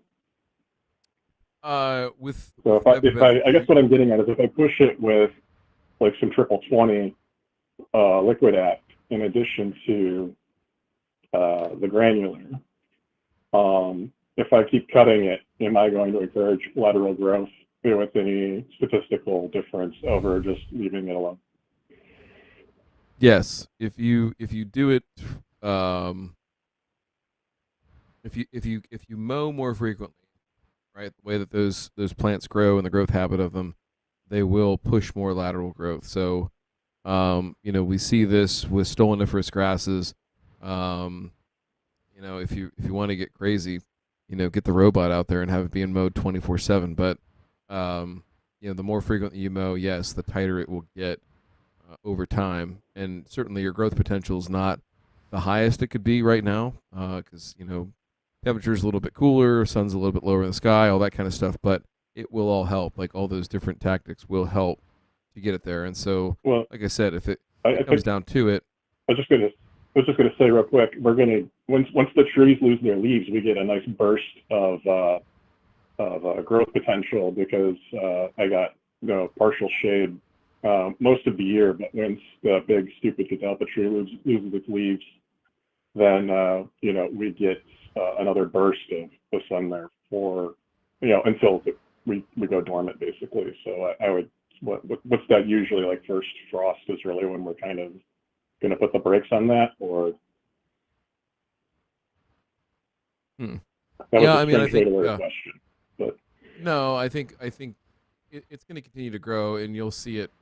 I guess what I'm getting at is if I push it with like some 2020 liquid act in addition to the granular, if I keep cutting it, am I going to encourage lateral growth with any statistical difference over just leaving it alone? Yes, if you do it, if you mow more frequently, right, the way that those plants grow and the growth habit of them, they will push more lateral growth. So, we see this with stoloniferous grasses. If you want to get crazy, get the robot out there and have it being mowed 24/7. But the more frequently you mow, yes, the tighter it will get over time. And certainly your growth potential is not the highest it could be right now, because temperature's a little bit cooler, sun's a little bit lower in the sky, all that kind of stuff. But it will all help. Like, all those different tactics will help to get it there. And so, like I said, if it comes down to it, I was just gonna say real quick, we're gonna once the trees lose their leaves, we get a nice burst of growth potential, because I got partial shade most of the year, but once the big stupid catalpa tree loses its leaves, then we get another burst of the sun there for until we go dormant, basically. So I would what's that usually, like first frost is really when we're kind of going to put the brakes on that, or I think question, but no, I think it's going to continue to grow, and you'll see it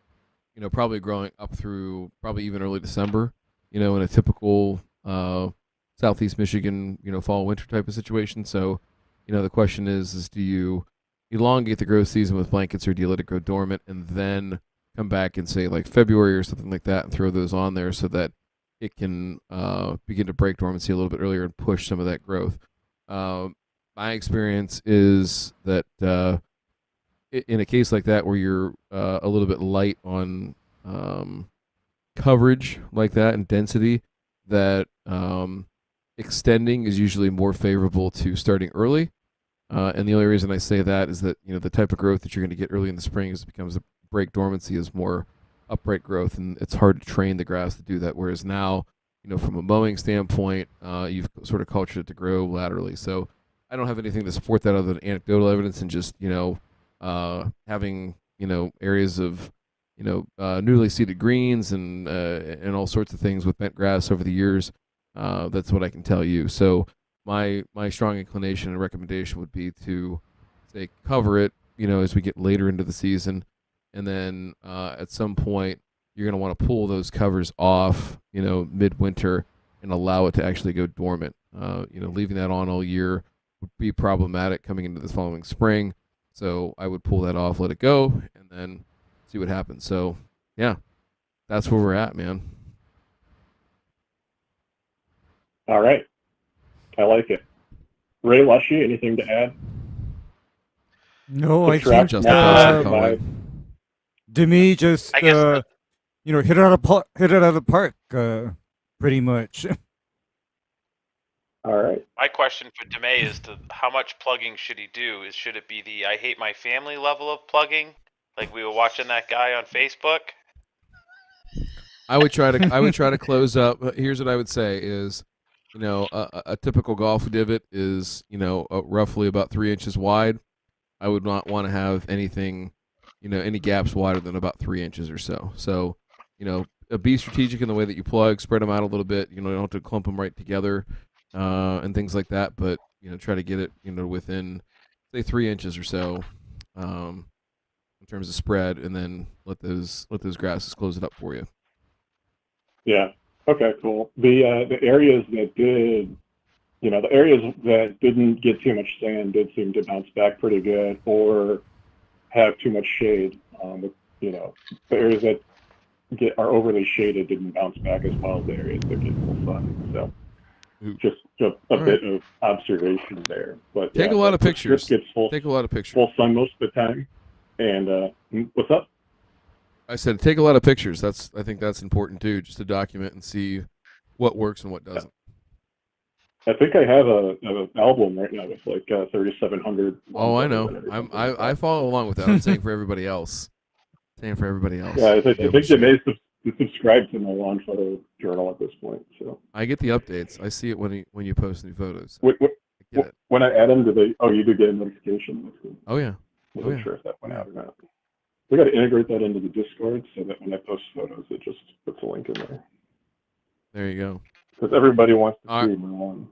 probably growing up through probably even early December, in a typical Southeast Michigan fall winter type of situation. So the question is do you elongate the growth season with blankets, or do you let it go dormant and then come back and say like February or something like that and throw those on there so that it can begin to break dormancy a little bit earlier and push some of that growth? My experience is that in a case like that, where you're a little bit light on coverage like that and density, that extending is usually more favorable to starting early. And the only reason I say that is that the type of growth that you're going to get early in the spring becomes a break dormancy is more upright growth, and it's hard to train the grass to do that. Whereas now, from a mowing standpoint, you've sort of cultured it to grow laterally. So I don't have anything to support that other than anecdotal evidence and just having areas of newly seeded greens and all sorts of things with bent grass over the years. That's what I can tell you. So my strong inclination and recommendation would be to say cover it, as we get later into the season, and then at some point you're going to want to pull those covers off, midwinter and allow it to actually go dormant. Leaving that on all year would be problematic coming into the following spring. So I would pull that off, let it go, and then see what happens. So, yeah, that's where we're at, man. All right. I like it. Ray, Lushy, anything to add? No, I Subtract, think multiply, Demi just I guess hit it out of the park, pretty much. All right. my question for Demay is how much plugging should he do? Should it be the I hate my family level of plugging, like we were watching that guy on Facebook? I would try to close up. Here's what I would say is, a typical golf divot is, roughly about 3 inches wide. I would not want to have anything, any gaps wider than about 3 inches or so. So, be strategic in the way that you plug, spread them out a little bit. You don't have to clump them right together, and things like that. But try to get it, within say 3 inches or so, in terms of spread, and then let those grasses close it up for you. Yeah. Okay, cool. The areas that did, the areas that didn't get too much sand did seem to bounce back pretty good, or have too much shade. The areas that are overly shaded didn't bounce back as well as the areas that get full sun. So just a bit of observation there. But take a lot of pictures. Gets take a lot of pictures. Full sun most of the time. And what's up? I said take a lot of pictures. I think that's important too, just to document and see what works and what doesn't. I think I have an album right now with like 3,700. Oh, I know. I follow along with that. I'm saying for everybody else. Yeah, I think they may subscribe to my lawn photo journal at this point. So I get the updates. I see it when you post new photos. When I add them, do they? Oh, you do get a notification. Oh yeah. I wasn't sure if that went out or not. We got to integrate that into the Discord so that when I post photos, it just puts a link in there. There you go. Because everybody wants to see my lawn.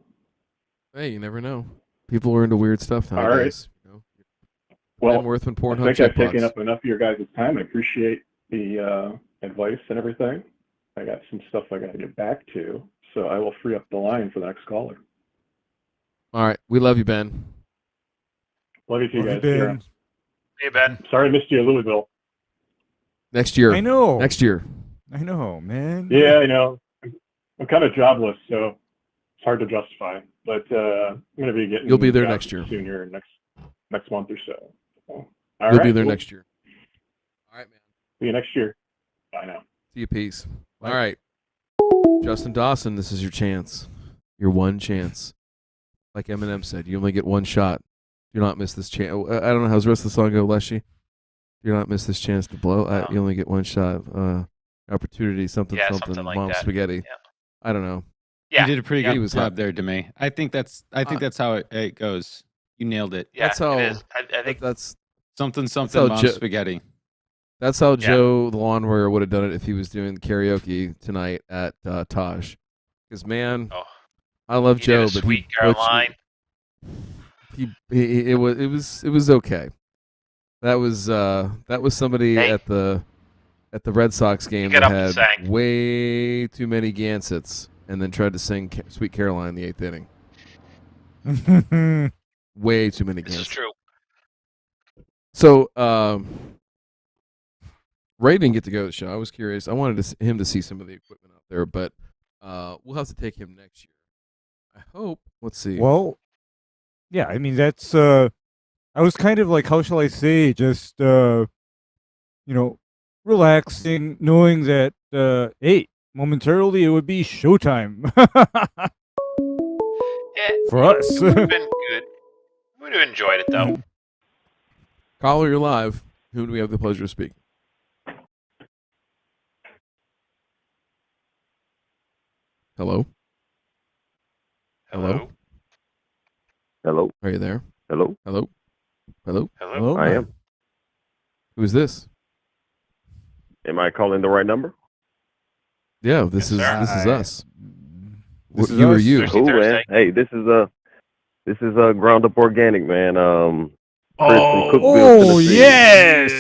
Hey, you never know. People are into weird stuff nowadays. All right. Well, Worth and Pornhub. I think I've taken up enough of your guys' time. I appreciate the advice and everything. I got some stuff I got to get back to, so I will free up the line for the next caller. All right. We love you, Ben. Love you too, guys. Ben. Hey, Ben. Sorry I missed you at Louisville. Next year. I know. Next year. I know, man. Yeah, I know. I'm kind of jobless, so it's hard to justify. But I'm going to be getting. You'll be there next year. Soon here, next month or so. You'll be there next year. All right, man. See you next year. Bye now. See you. Peace. All right. Justin Dawson, this is your chance. Your one chance. Like Eminem said, you only get one shot. Do not miss this chance. I don't know how's the rest of the song go, Leshy. Do not miss this chance to blow. You only get one shot. Opportunity, something, like mom that. spaghetti. Yeah. I don't know. Yeah. You did a pretty good was job hot. there, Demay. I think that's how it goes. You nailed it. Yeah, That's how. it is. I think That's Something, how mom spaghetti. That's how Joe the lawn warrior would have done it if he was doing karaoke tonight at Taj. Because man, I love he Joe, did a but Sweet Caroline. it was okay. That was somebody at the Red Sox game Get that up and had sang. way too many Gansets and then tried to sing Sweet Caroline in the 8th inning. Way too many This is Gansets. true. So Ray didn't get to go to the show. I was curious. I wanted him to see some of the equipment out there, but we'll have to take him next year. I hope. Let's see. Well, yeah, I mean that's I was kind of like, how shall I say, just relaxing, knowing that hey, momentarily it would be showtime for us. It would have been good. Would have enjoyed it though. Caller, you're live. Who do we have the pleasure of speaking? Hello? Hello? Hello? Are you there? Hello? Hello? Hello? Hello? I am. Who's this? Am I calling the right number? Yeah, this Yes, is sir. this is us. This is You or us. you? Thursday, Cool, man. Thursday. Hey, this is Ground Up Organic, man. Chris from Cookville, Oh, Tennessee. yes.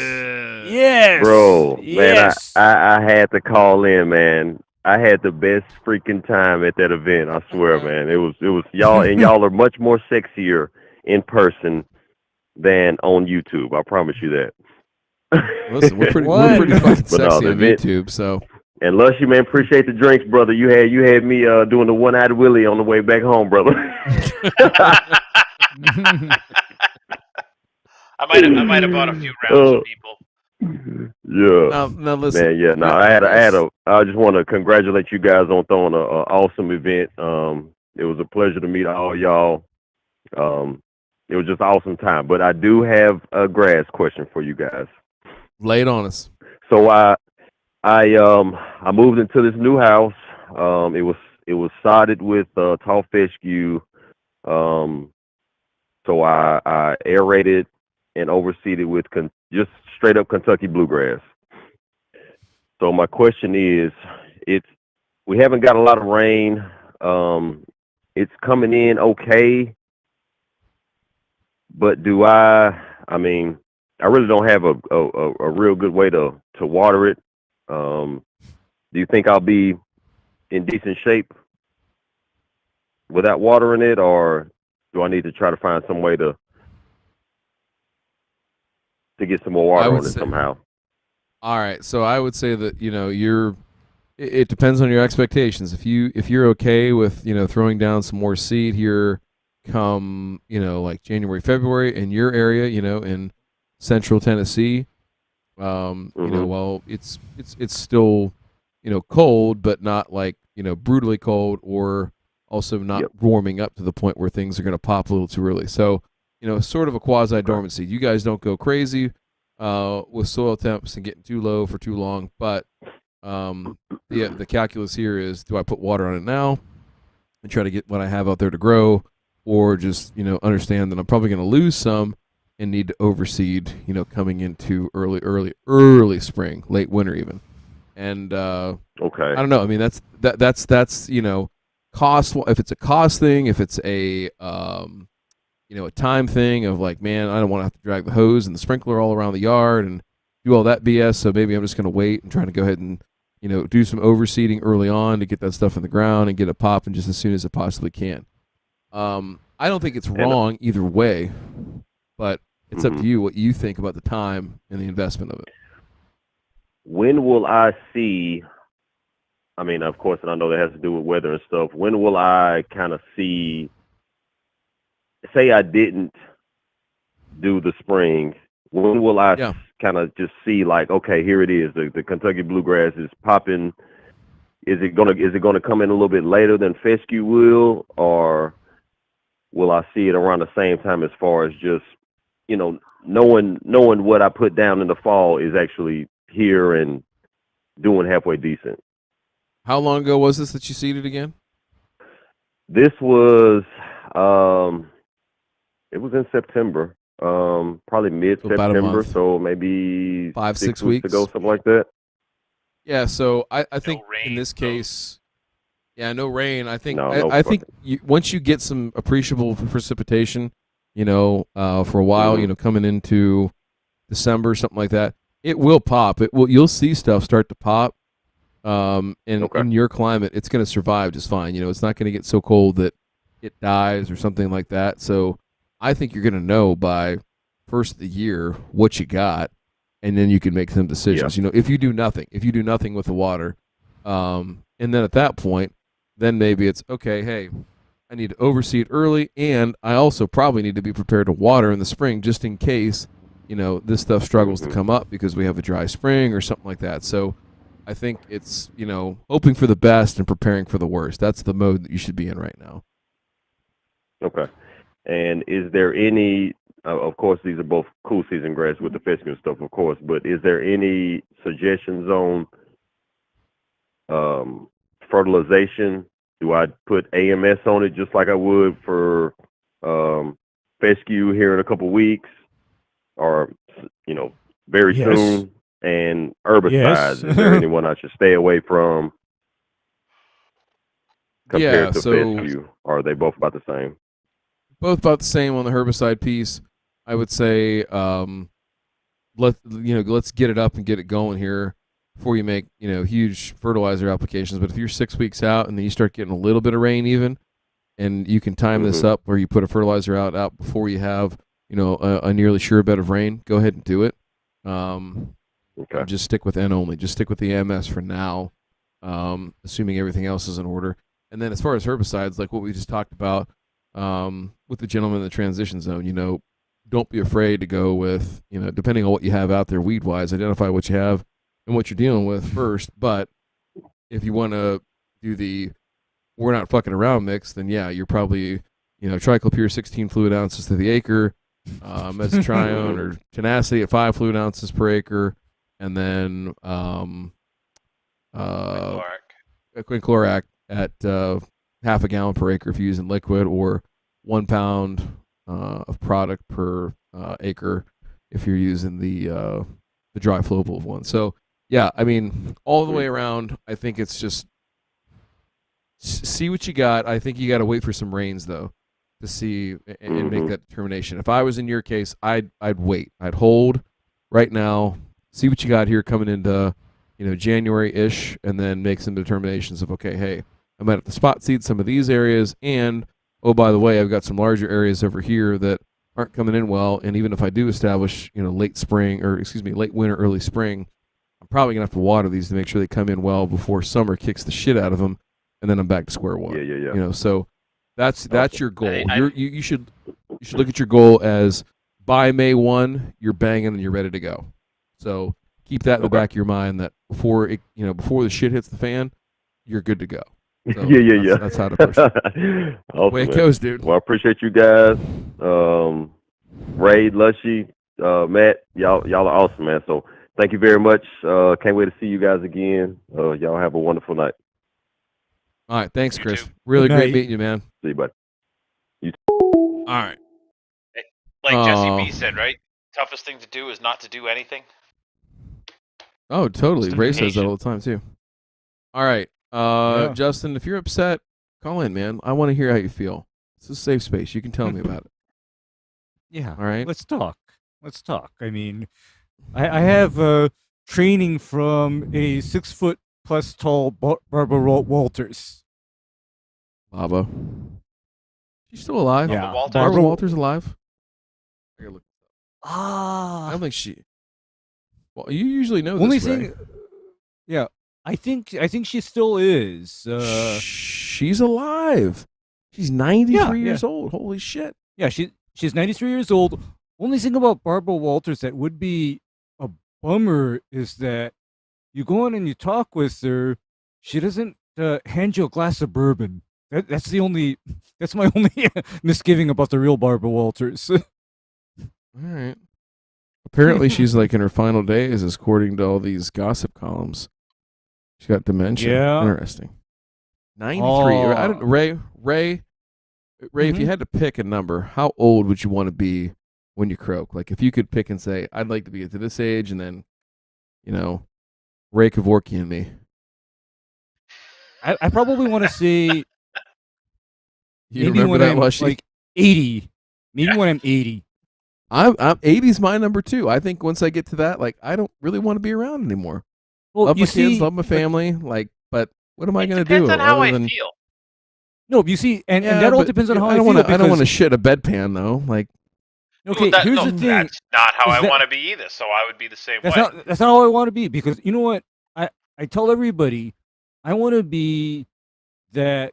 Yes. Bro, man, Yes. I had to call in, man. I had the best freaking time at that event. I swear, man. It was y'all, and y'all are much more sexier in person than on YouTube. I promise you that. Listen, we're pretty What? fucking But no, sexy the on event- YouTube, so And Lushy, man, appreciate the drinks, brother. You had me doing the one-eyed Willie on the way back home, brother. I might have bought a few rounds for people. Yeah. now listen. Man, yeah, no, I just want to congratulate you guys on throwing an awesome event. It was a pleasure to meet all y'all. It was just an awesome time. But I do have a grass question for you guys. Lay it on us. So I moved into this new house. It was sodded with tall fescue. So I aerated and overseeded with just straight up Kentucky bluegrass. So my question is, we haven't got a lot of rain. It's coming in okay, but I mean, I really don't have a real good way to water it. Do you think I'll be in decent shape without watering it, or do I need to try to find some way to get some more water on it somehow? All right, so I would say that it depends on your expectations. If you're okay with throwing down some more seed here, come like January, February in your area, in Central Tennessee, well it's still cold, but not like brutally cold, or also not warming up to the point where things are going to pop a little too early. So sort of a quasi dormancy. You guys don't go crazy with soil temps and getting too low for too long, but the calculus here is: do I put water on it now and try to get what I have out there to grow, or just understand that I'm probably going to lose some and need to overseed coming into early spring, late winter even. And okay, I don't know. I mean, that's cost. If it's a cost thing, if it's a a time thing of like, man, I don't want to have to drag the hose and the sprinkler all around the yard and do all that BS. So maybe I'm just going to wait and try to go ahead and do some overseeding early on to get that stuff in the ground and get it popping just as soon as it possibly can. I don't think it's wrong either way, but it's up to you what you think about the time and the investment of it. When will I see? I mean, of course, and I know that has to do with weather and stuff. When will I kind of see? Say I didn't do the spring. When will I kind of just see, like, okay, here it is. The Kentucky bluegrass is popping. Is it gonna come in a little bit later than fescue will, or will I see it around the same time? As far as just knowing what I put down in the fall is actually here and doing halfway decent. How long ago was this that you seeded again? This was it was in September, probably mid-September, so maybe 5-6 weeks ago, something like that. Yeah, so I think in this case, no rain. I think I think once you get some appreciable precipitation, for a while, coming into December, something like that, it will pop. You'll see stuff start to pop. In your climate, it's going to survive just fine. It's not going to get so cold that it dies or something like that. So I think you're going to know by first of the year what you got, and then you can make some decisions. If you do nothing with the water, and then at that point, then maybe it's okay. Hey, I need to overseed early, and I also probably need to be prepared to water in the spring just in case this stuff struggles to come up because we have a dry spring or something like that. So I think it's, hoping for the best and preparing for the worst. That's the mode that you should be in right now. Okay. And is there any, of course, these are both cool season grass with the fescue and stuff, of course, but is there any suggestions on fertilization Do I put AMS on it just like I would for fescue here in a couple weeks, or very Yes. soon? And herbicides, Yes. is there anyone I should stay away from compared to fescue? Or are they both about the same? Both about the same on the herbicide piece. I would say let's get it up and get it going here before you make huge fertilizer applications. But if you're 6 weeks out and then you start getting a little bit of rain even, and you can time this up where you put a fertilizer out before you have a nearly sure bed of rain, go ahead and do it. Okay. Just stick with N only. Just stick with the MS for now, assuming everything else is in order. And then as far as herbicides, like what we just talked about with the gentleman in the transition zone, don't be afraid to go with, depending on what you have out there weed-wise, identify what you have and what you're dealing with first. But if you want to do the we're not fucking around mix, then yeah, you're probably, triclopyr 16 fluid ounces to the acre, mesotrione or tenacity at 5 fluid ounces per acre, and then quinclorac at half a gallon per acre if you're using liquid, or 1 pound of product per acre if you're using the dry flowable one. So yeah, I mean, all the way around, I think it's just see what you got. I think you got to wait for some rains though to see and make that determination. If I was in your case, I'd wait. I'd hold right now, see what you got here coming into January-ish, and then make some determinations of, okay, hey, I might have to spot seed some of these areas, and oh, by the way, I've got some larger areas over here that aren't coming in well, and even if I do establish late winter, early spring, I'm probably gonna have to water these to make sure they come in well before summer kicks the shit out of them, and then I'm back to square one. Yeah. So that's your goal. You should look at your goal as by May 1, you're banging and you're ready to go. So keep that in the back of your mind that before the shit hits the fan, you're good to go. So yeah. That's how to push it. Awesome, way it man. goes, dude. Well, I appreciate you guys. Ray, Lushy, Matt, y'all are awesome, man. So thank you very much. Can't wait to see you guys again. Y'all have a wonderful night. All right, thanks, Chris. Really great meeting you, man. See you, buddy. All right. Like Jesse B said, right? Toughest thing to do is not to do anything. Oh, totally. Just Ray be says that patient. all the time too. All right, Justin, if you're upset, call in, man. I want to hear how you feel. It's a safe space. You can tell me about it. Yeah. All right. Let's talk. I mean, I have training from a 6 foot plus tall Barbara Walters. Baba. She's still alive? Yeah. Barbara Walters alive? I gotta look. Ah. I don't think she. Well, you usually know Only this, Ray. thing. Yeah, I think she still is. She's alive. She's 93 years old. Holy shit. Yeah, she's 93 years old. Only thing about Barbara Walters that would be a bummer is that you go on and you talk with her, she doesn't hand you a glass of bourbon. That's my only misgiving about the real Barbara Walters. All right. Apparently, she's like in her final days, according to all these gossip columns. She's got dementia. Yeah. Interesting. 93. Oh. Ray, if you had to pick a number, how old would you want to be when you croak? Like, if you could pick and say, I'd like to be to this age, and then, Ray Kevorkian me. I probably want to see You maybe remember when that, I'm Lushy? like 80. Maybe when I'm 80. I'm 80's my number too. I think once I get to that, like, I don't really want to be around anymore. Well, love you my kids, see, love my family, but what am I going to do? Depends on how I other than, feel. No, you see, and Yeah, that all but depends on how I don't feel. want to. I don't want to because- shit a bedpan though. Like, Okay, Well, here's the thing. That's not how is I that- want to be either. So I would be the same That's way. not how I want to be, because you know what? I tell everybody I want to be that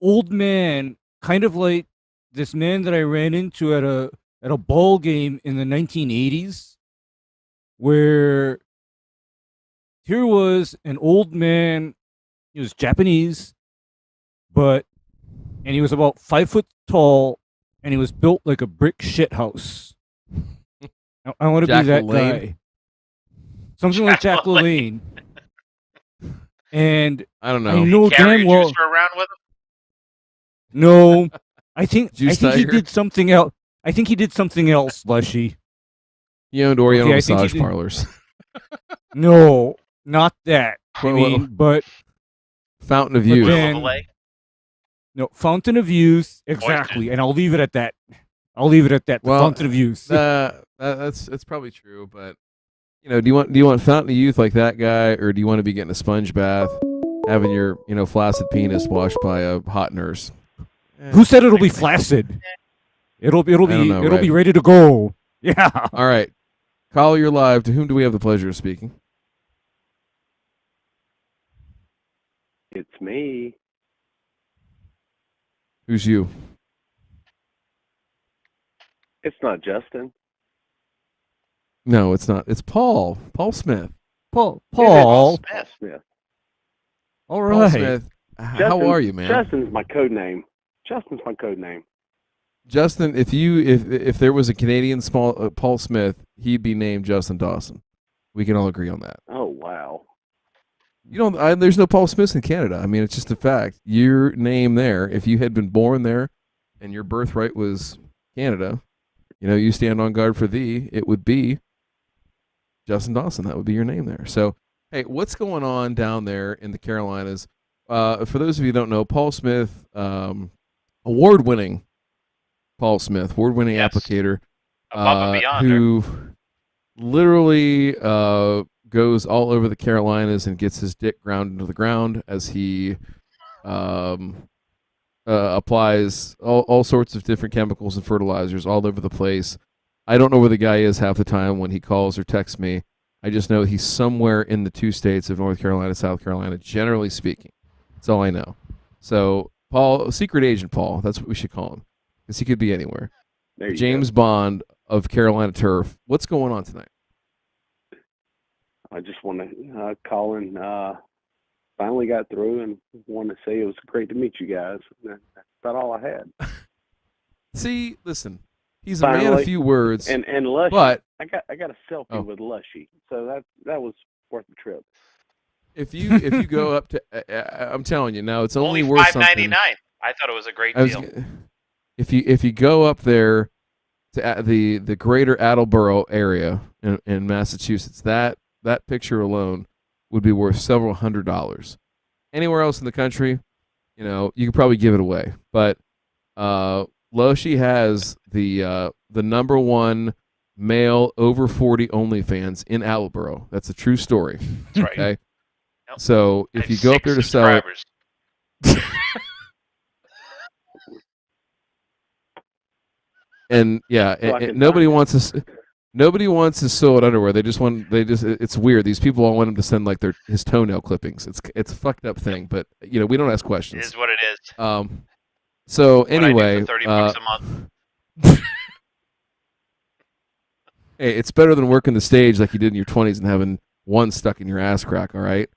old man, kind of like this man that I ran into at a ball game in the 1980s, where here was an old man. He was Japanese, and he was about 5 foot tall, and he was built like a brick shit house. I want to be Jack that LaLanne? guy. Something like Jack LaLanne. And I don't I know. know Carry damn your well. juicer around with him? No, I think Juice he Tiger? did something else. I think he did something else, Lushy. He owned Oriental Okay, I think he massage did- parlors. No, not that. I Well, mean, but Fountain of But Youth. Will then- of Olay? no, Fountain of Youth, exactly. And I'll leave it at that. The Well, Fountain of Youth. That's probably true, but do you want Fountain of Youth like that guy, or do you want to be getting a sponge bath, having your flaccid penis washed by a hot nurse? Who said it'll be flaccid? It'll be right? ready to go. Yeah. All right, caller, you're live. To whom do we have the pleasure of speaking? It's me. Who's you? It's not Justin. No, it's not. It's Paul. Paul Smith. Paul. Smith. All Paul right. Smith. How are you, man? Justin's my code name. Justin, if there was a Canadian Paul Smith, he'd be named Justin Dawson. We can all agree on that. Oh wow. There's no Paul Smiths in Canada. I mean, it's just a fact. Your name there, if you had been born there and your birthright was Canada, you stand on guard for thee, it would be Justin Dawson. That would be your name there. So, hey, what's going on down there in the Carolinas? For those of you who don't know, Paul Smith, award-winning award-winning Yes. applicator, Above and beyond. who literally goes all over the Carolinas and gets his dick ground into the ground as he applies all sorts of different chemicals and fertilizers all over the place. I don't know where the guy is half the time when he calls or texts me. I just know he's somewhere in the two states of North Carolina, South Carolina, generally speaking. That's all I know. So, Paul, secret agent Paul, that's what we should call him, because he could be anywhere. There you James go. Bond of Carolina turf. What's going on tonight? I just want to call in. Finally got through and want to say it was great to meet you guys. That's about all I had. See, listen, he's a man of Finally. few words, And Lushy, but I got a selfie Oh. with Lushy, so that was worth the trip. if you go up to, I'm telling you now, it's only worth something. $5.99. I thought it was a great I was deal. g- if you go up there to the greater Attleboro area in Massachusetts, that picture alone would be worth several $100s. Anywhere else in the country, you could probably give it away. But Loshi has the number one male over 40 OnlyFans in Attleboro. That's a true story. That's right. Okay. Yep. So I if have you go up 6 there to sell it, subscribers. and yeah, So I and can nobody find it. wants to. Nobody wants his sewed underwear. It's weird. These people all want him to send like his toenail clippings. It's a fucked up thing, but we don't ask It questions. is what it is. So What I do anyway, for $30 a month. hey, it's better than working the stage like you did in your 20s and having one stuck in your ass crack, all right?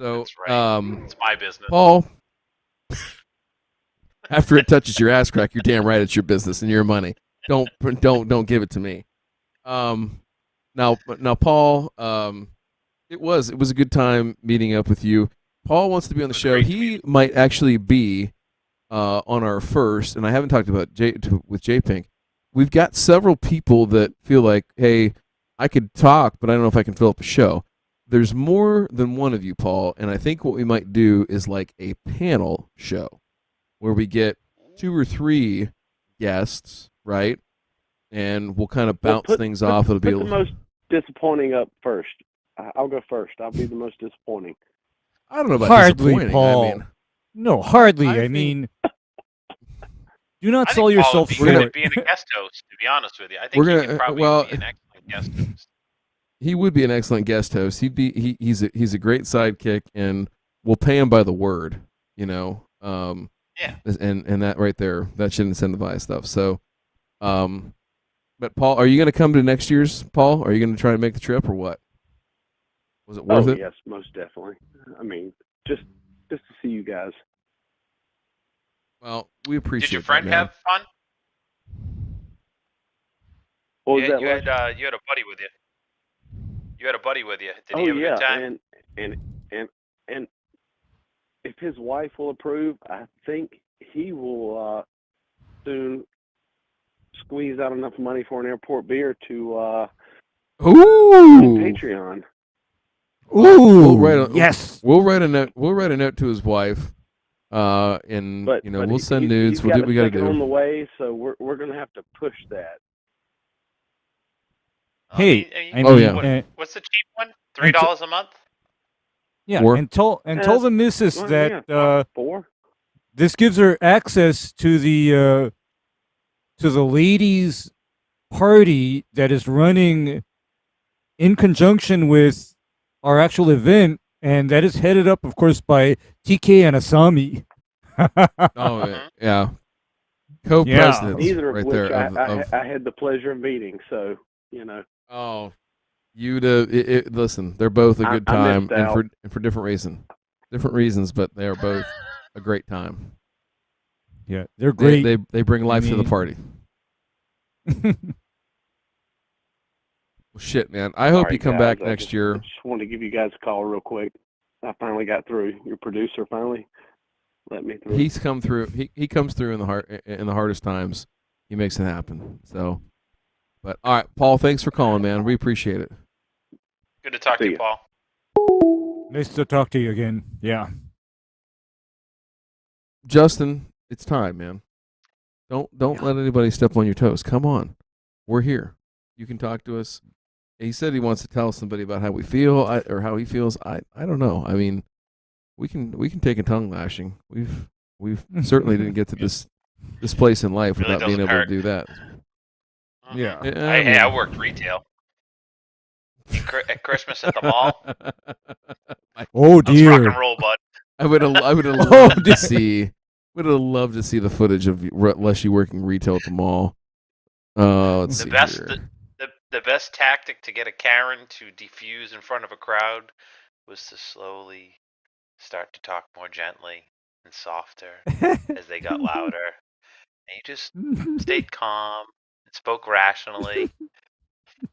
So That's right. It's my business. Paul, after it touches your ass crack, you're damn right it's your business and your money. Don't give it to me. Now, Paul, it was a good time meeting up with you. Paul wants to be on the show. great to He might actually be on our first, and I haven't talked about with J Pink. We've got several people that feel like, hey, I could talk, but I don't know if I can fill up a show. There's more than one of you, Paul, and I think what we might do is like a panel show where we get 2 or 3 guests, right? And we'll kind of bounce things off. It'll be Put the most disappointing up first. I'll go first. I'll be the most disappointing. I don't know about Hardly, disappointing. Paul. I mean, No, hardly. I I mean, do I not think sell Paul yourself would be good short. at being a guest host, to be honest with you. I think We're he gonna- could probably well- be an excellent guest host. he would be an excellent guest host. He's a great sidekick, and we'll pay him by the word. Yeah. And that right there, that should incentivize stuff. So, but Paul, are you going to come to next year's? Paul, are you going to try to make the trip or what? Was it worth it? Yes, most definitely. I mean, just to see you guys. Well, we appreciate. Did your friend that, man. have fun? What was you, that? you Lex? had you had a buddy with you. You had a buddy with you. Did he Oh have a yeah, good time? and if his wife will approve, I think he will soon squeeze out enough money for an airport beer to Ooh. Patreon. Ooh. Yes. We'll write a note. We'll write a note to his wife. And But we'll send nudes. He's We'll do what we got to second on do. the way, so we're gonna have to push that. Hey, what's the cheap one? $3 a month. Yeah, Four. and tell the missus Well, that yeah, 4. this gives her access to the ladies' party that is running in conjunction with our actual event, and that is headed up, of course, by TK and Asami. Yeah. Co-presidents Neither of right which there. I had the pleasure of meeting, so you know. Oh, listen. They're both a good time, and for different reasons, but they are both a great time. Yeah, they're great. They bring life to the party. Well, shit, man. I hope you come back next year. I just wanted to give you guys a call real quick. I finally got through. Your producer finally let me through. He's come through. He comes through in the hardest times. He makes it happen. So, but all right, Paul. Thanks for calling, man. We appreciate it. Good to talk to you, Paul. Nice to talk to you again. Yeah. Justin, it's time, man. Don't let anybody step on your toes. Come on, we're here. You can talk to us. He said he wants to tell somebody about how we feel or how he feels. I don't know. I mean, we can take a tongue lashing. We've certainly didn't get to this place in life Really without being able to do that. Yeah. I worked retail. At Christmas at the mall. Oh dear. Rock and roll, bud. I would have loved to see. Would have loved to see the footage of Leshy working retail at the mall. Let's see here. The best tactic to get a Karen to defuse in front of a crowd was to slowly start to talk more gently and softer as they got louder. And you just stayed calm and spoke rationally,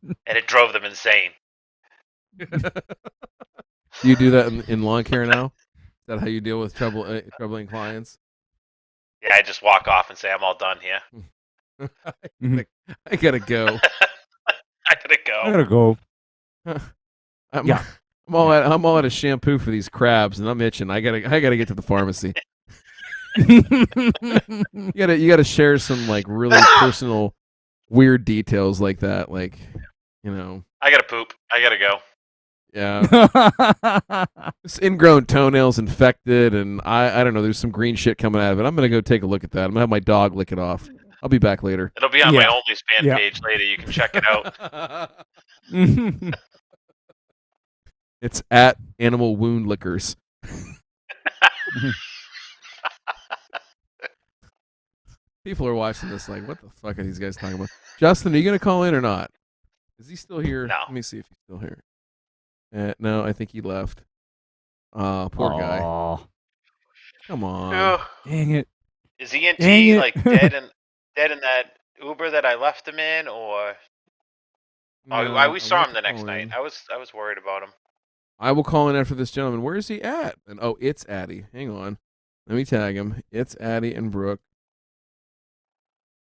and it drove them insane. Do you do that in lawn care now? Is that how you deal with troubling clients? Yeah, I just walk off and say, I'm all done here. I gotta go. I gotta go. I'm all out of shampoo for these crabs, and I'm itching. I gotta get to the pharmacy. You gotta share some like really personal, weird details like that, like I gotta poop. I gotta go. Yeah. This ingrown toenails infected, and I don't know. There's some green shit coming out of it. I'm gonna go take a look at that. I'm gonna have my dog lick it off. I'll be back later. It'll be on my OnlyFans page later. You can check it out. It's at Animal Wound Lickers. People are watching this like, what the fuck are these guys talking about? Justin, are you gonna call in or not? Is he still here? No. Let me see if he's still here. No, I think he left. Poor guy. Come on. Dang it. Is he like dead in that Uber that I left him in, or? No, we saw him the next call night. in. I was worried about him. I will call in after this gentleman. Where is he at? And it's Addie. Hang on. Let me tag him. It's Addie and Brooke.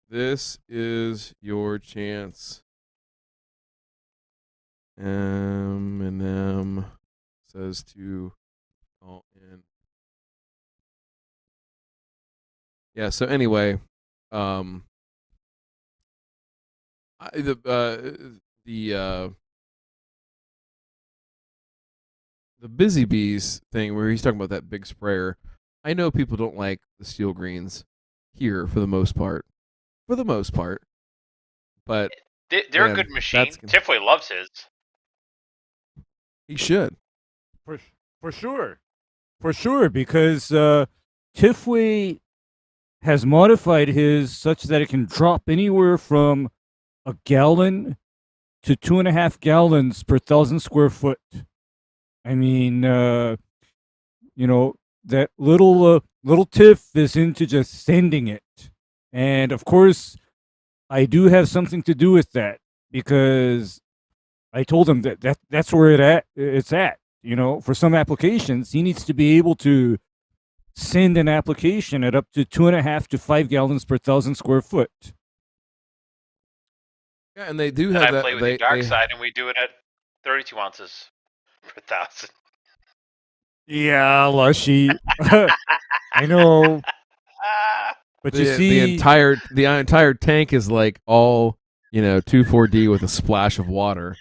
This is your chance. Eminem says to call in. Yeah, so anyway, the Busy Bees thing where he's talking about that big sprayer. I know people don't like the steel greens here for the most part. But they're a good machine. Tifway loves his. He should. For sure, because Tifway has modified his such that it can drop anywhere from a gallon to 2.5 gallons per 1,000 square foot. I mean, that little Tiff is into just sending it, and of course, I do have something to do with that because I told him that's where it's at. For some applications, he needs to be able to send an application at up to 2.5 to 5 gallons per 1,000 square foot. Yeah, and they do And have I that. play with the dark side, and we do it at 32 ounces per 1,000. Yeah, Lushy. I know. But you see, the entire tank is like all 2,4-D with a splash of water.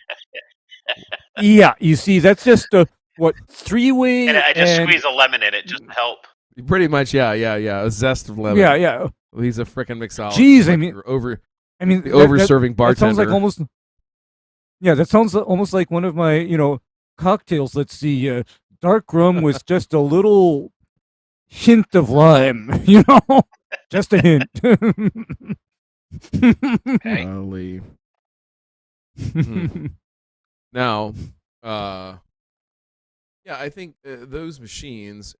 Yeah, you see, that's just a 3-way. And I just squeeze a lemon in it just to help. Pretty much, yeah. A zest of lemon. Yeah. Well, he's a freaking mixologist. Jeez, like I mean, the over-serving bartender. That sounds like almost. Yeah, that sounds almost like one of my cocktails. Let's see, dark rum with just a little hint of lime. Just a hint. Okay. Golly. Now, yeah, I think those machines,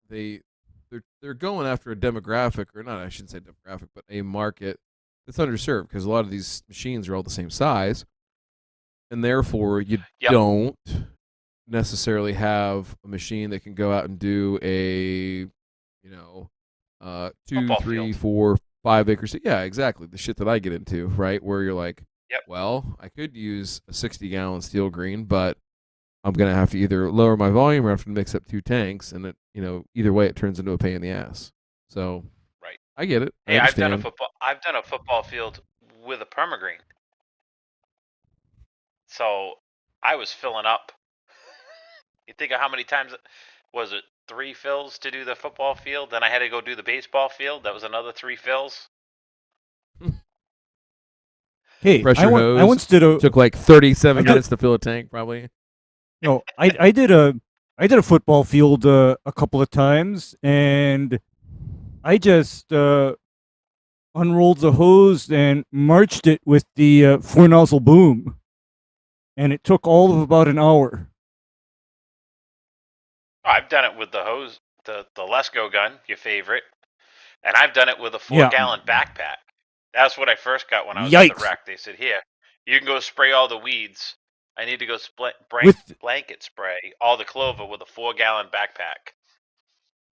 they're going after a demographic, or not, I shouldn't say demographic, but a market that's underserved, because a lot of these machines are all the same size, and therefore you don't necessarily have a machine that can go out and do a 2, 3, 4, 5 acres. Yeah, exactly. The shit that I get into, right? Where you're like, well, I could use a 60-gallon steel green, but I'm going to have to either lower my volume or have to mix up 2 tanks, and either way it turns into a pain in the ass. So, right. I get it. Hey, I've done a football field with a permagreen. So, I was filling up. You think of how many times was it? 3 fills to do the football field, then I had to go do the baseball field. That was another 3 fills. Hey, pressure hose. I once did took like 37 minutes to fill a tank, probably. No, I did a football field a couple of times, and I just unrolled the hose and marched it with the 4-nozzle boom, and it took all of about an hour. I've done it with the hose, the Lesco gun, your favorite, and I've done it with a 4-gallon backpack. That's what I first got when I was at the rec. They said, "Here, you can go spray all the weeds. I need to go blanket spray all the clover with a 4-gallon backpack,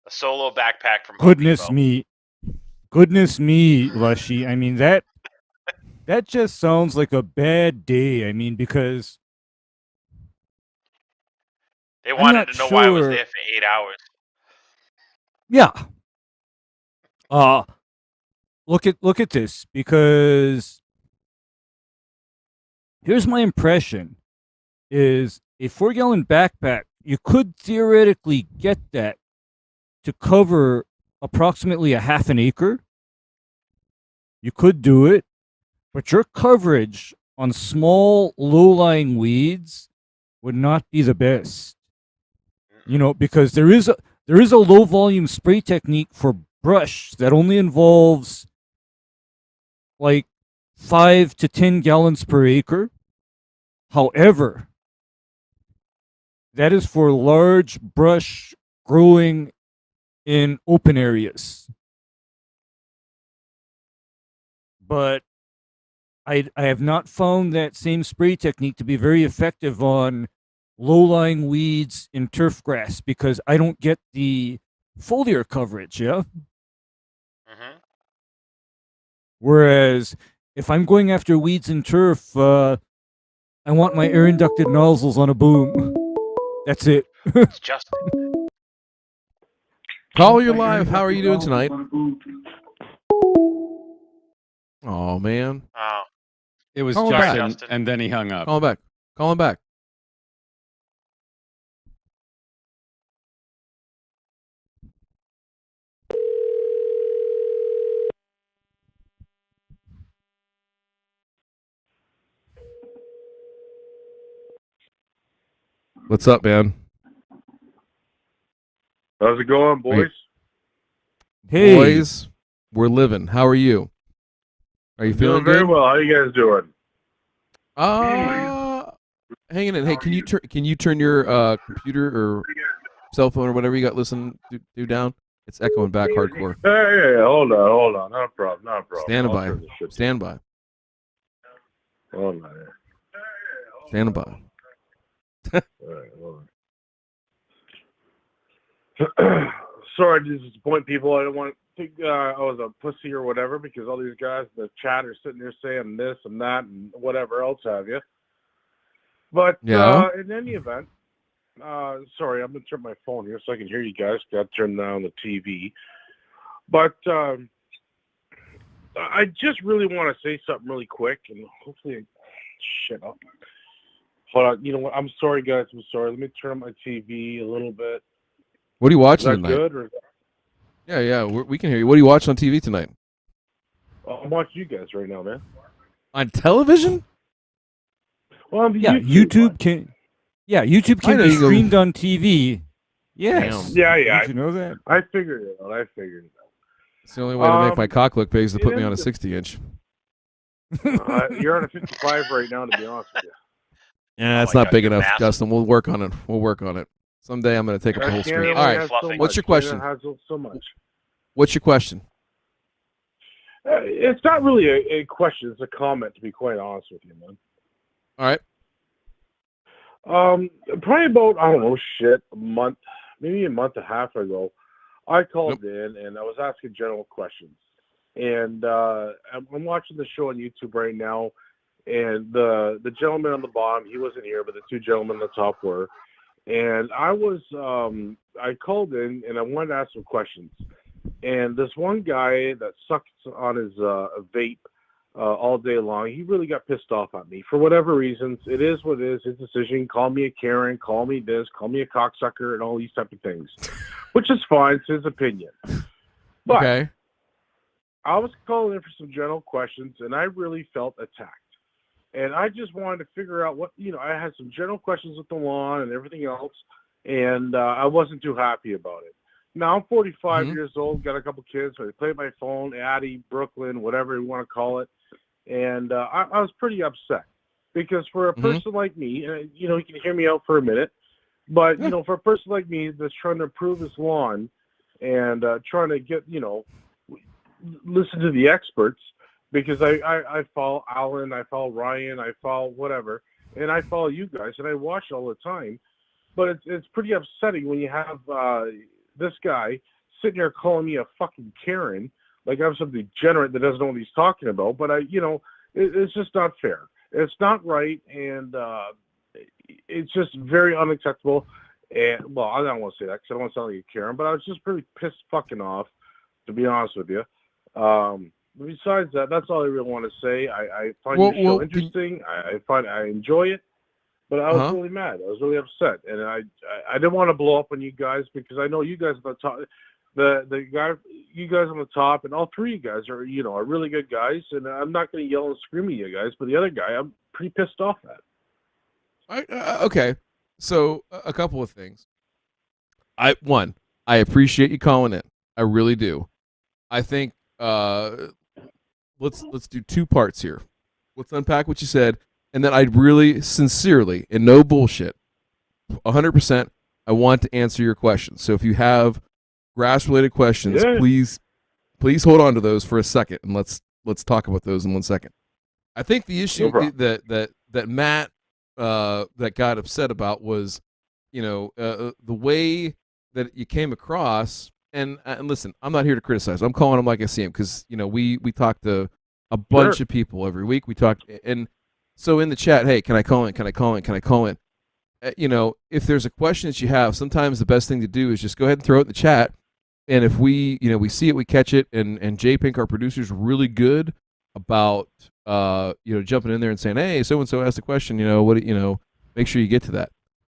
a solo backpack from Home Depot." Goodness me, Lushy. I mean that just sounds like a bad day. I mean, because they wanted to know why I was there for 8 hours. Yeah. Look at this, because here's my impression: is a 4-gallon backpack, you could theoretically get that to cover approximately a half an acre. You could do it, but your coverage on small, low-lying weeds would not be the best. Because there is a low-volume spray technique for brush that only involves like 5 to 10 gallons per acre. However, that is for large brush growing in open areas. But I have not found that same spray technique to be very effective on low-lying weeds in turf grass, because I don't get the foliar coverage, yeah? Mm-hmm. Whereas if I'm going after weeds in turf, I want my air-inducted nozzles on a boom. That's it. It's Justin. Caller, you're live. How are you doing tonight? Oh, man. Oh. It was Justin, and then he hung up. Call him back. What's up, man? How's it going, boys? Hey. Boys, we're living. How are you? Are you feeling doing very good? well. How you guys doing? Hanging in. Hey, can you turn your computer or cell phone or whatever you got do down? It's echoing back hardcore. Hey, hold on. Not a problem. Stand by. Hold on. Stand by. All right, hold on. sorry to disappoint people. I don't want to think I was a pussy or whatever, because all these guys in the chat are sitting there saying this and that and whatever else have you. But in any event, sorry, I'm going to turn my phone here so I can hear you guys. Got to turn down the TV. But I just really want to say something really quick, and hopefully shut up. Hold on. You know what? I'm sorry, guys. I'm sorry. Let me turn on my TV a little bit. What are you watching Is that tonight? good? Or is that... Yeah, we can hear you. What are you watching on TV tonight? I'm watching you guys right now, man. On television? Well, YouTube can be streamed on TV. Yes. Yeah. Did you know that? I figured it out. It's the only way to make my cock look big is to put me on a 60-inch. You're on a 55 right now, to be honest with you. Yeah, that's not big enough, Justin. We'll work on it. Someday I'm going to take up the whole screen. All right. What's your question? So much. What's your question? It's not really a question. It's a comment, to be quite honest with you, man. All right. Probably about, I don't know, a month, maybe a month and a half ago, I called in and I was asking general questions. And I'm watching the show on YouTube right now, and the gentleman on the bottom, he wasn't here, but the two gentlemen on the top were. And I called in and I wanted to ask some questions. And this one guy that sucks on his vape all day long, he really got pissed off at me for whatever reasons. It is what it is. His decision. Call me a Karen. Call me this. Call me a cocksucker, and all these type of things, which is fine. It's his opinion. But okay. I was calling in for some general questions, and I really felt attacked. And I just wanted to figure out I had some general questions with the lawn and everything else, and I wasn't too happy about it. Now, I'm 45 years old, got a couple kids, so I play my phone, Addie, Brooklyn, whatever you want to call it. And I was pretty upset because for a person like me, you can hear me out for a minute, but, for a person like me that's trying to improve his lawn and trying to get, listen to the experts, because I follow Alan, I follow Ryan, I follow whatever, and I follow you guys, and I watch all the time. But it's pretty upsetting when you have this guy sitting there calling me a fucking Karen, like I'm some degenerate that doesn't know what he's talking about. But it's just not fair. It's not right, and it's just very unacceptable. And well, I don't want to say that because I don't want to sound like a Karen, but I was just pretty pissed fucking off, to be honest with you. Besides that, that's all I really want to say. I find your show interesting. I enjoy it, but I was really mad. I was really upset, and I didn't want to blow up on you guys because I know you guys on the top, you guys on the top, and all three of you guys are are really good guys, and I'm not going to yell and scream at you guys, but the other guy I'm pretty pissed off at. Okay, so a couple of things. I appreciate you calling in. I really do. I think let's do two parts here. Let's unpack what you said, and then I'd really sincerely and no bullshit, 100%. I want to answer your questions. So if you have grass-related questions, please hold on to those for a second, and let's talk about those in 1 second. I think the issue that Matt that got upset about was, the way that you came across. And listen, I'm not here to criticize. I'm calling him like I see him because we talk to a bunch of people every week. We talk, and so in the chat, hey, can I call in? Can I call in? Can I call in? If there's a question that you have, sometimes the best thing to do is just go ahead and throw it in the chat. And if we see it, we catch it. And Jay Pink, our producer, is really good about jumping in there and saying, hey, so and so asked a question. Make sure you get to that.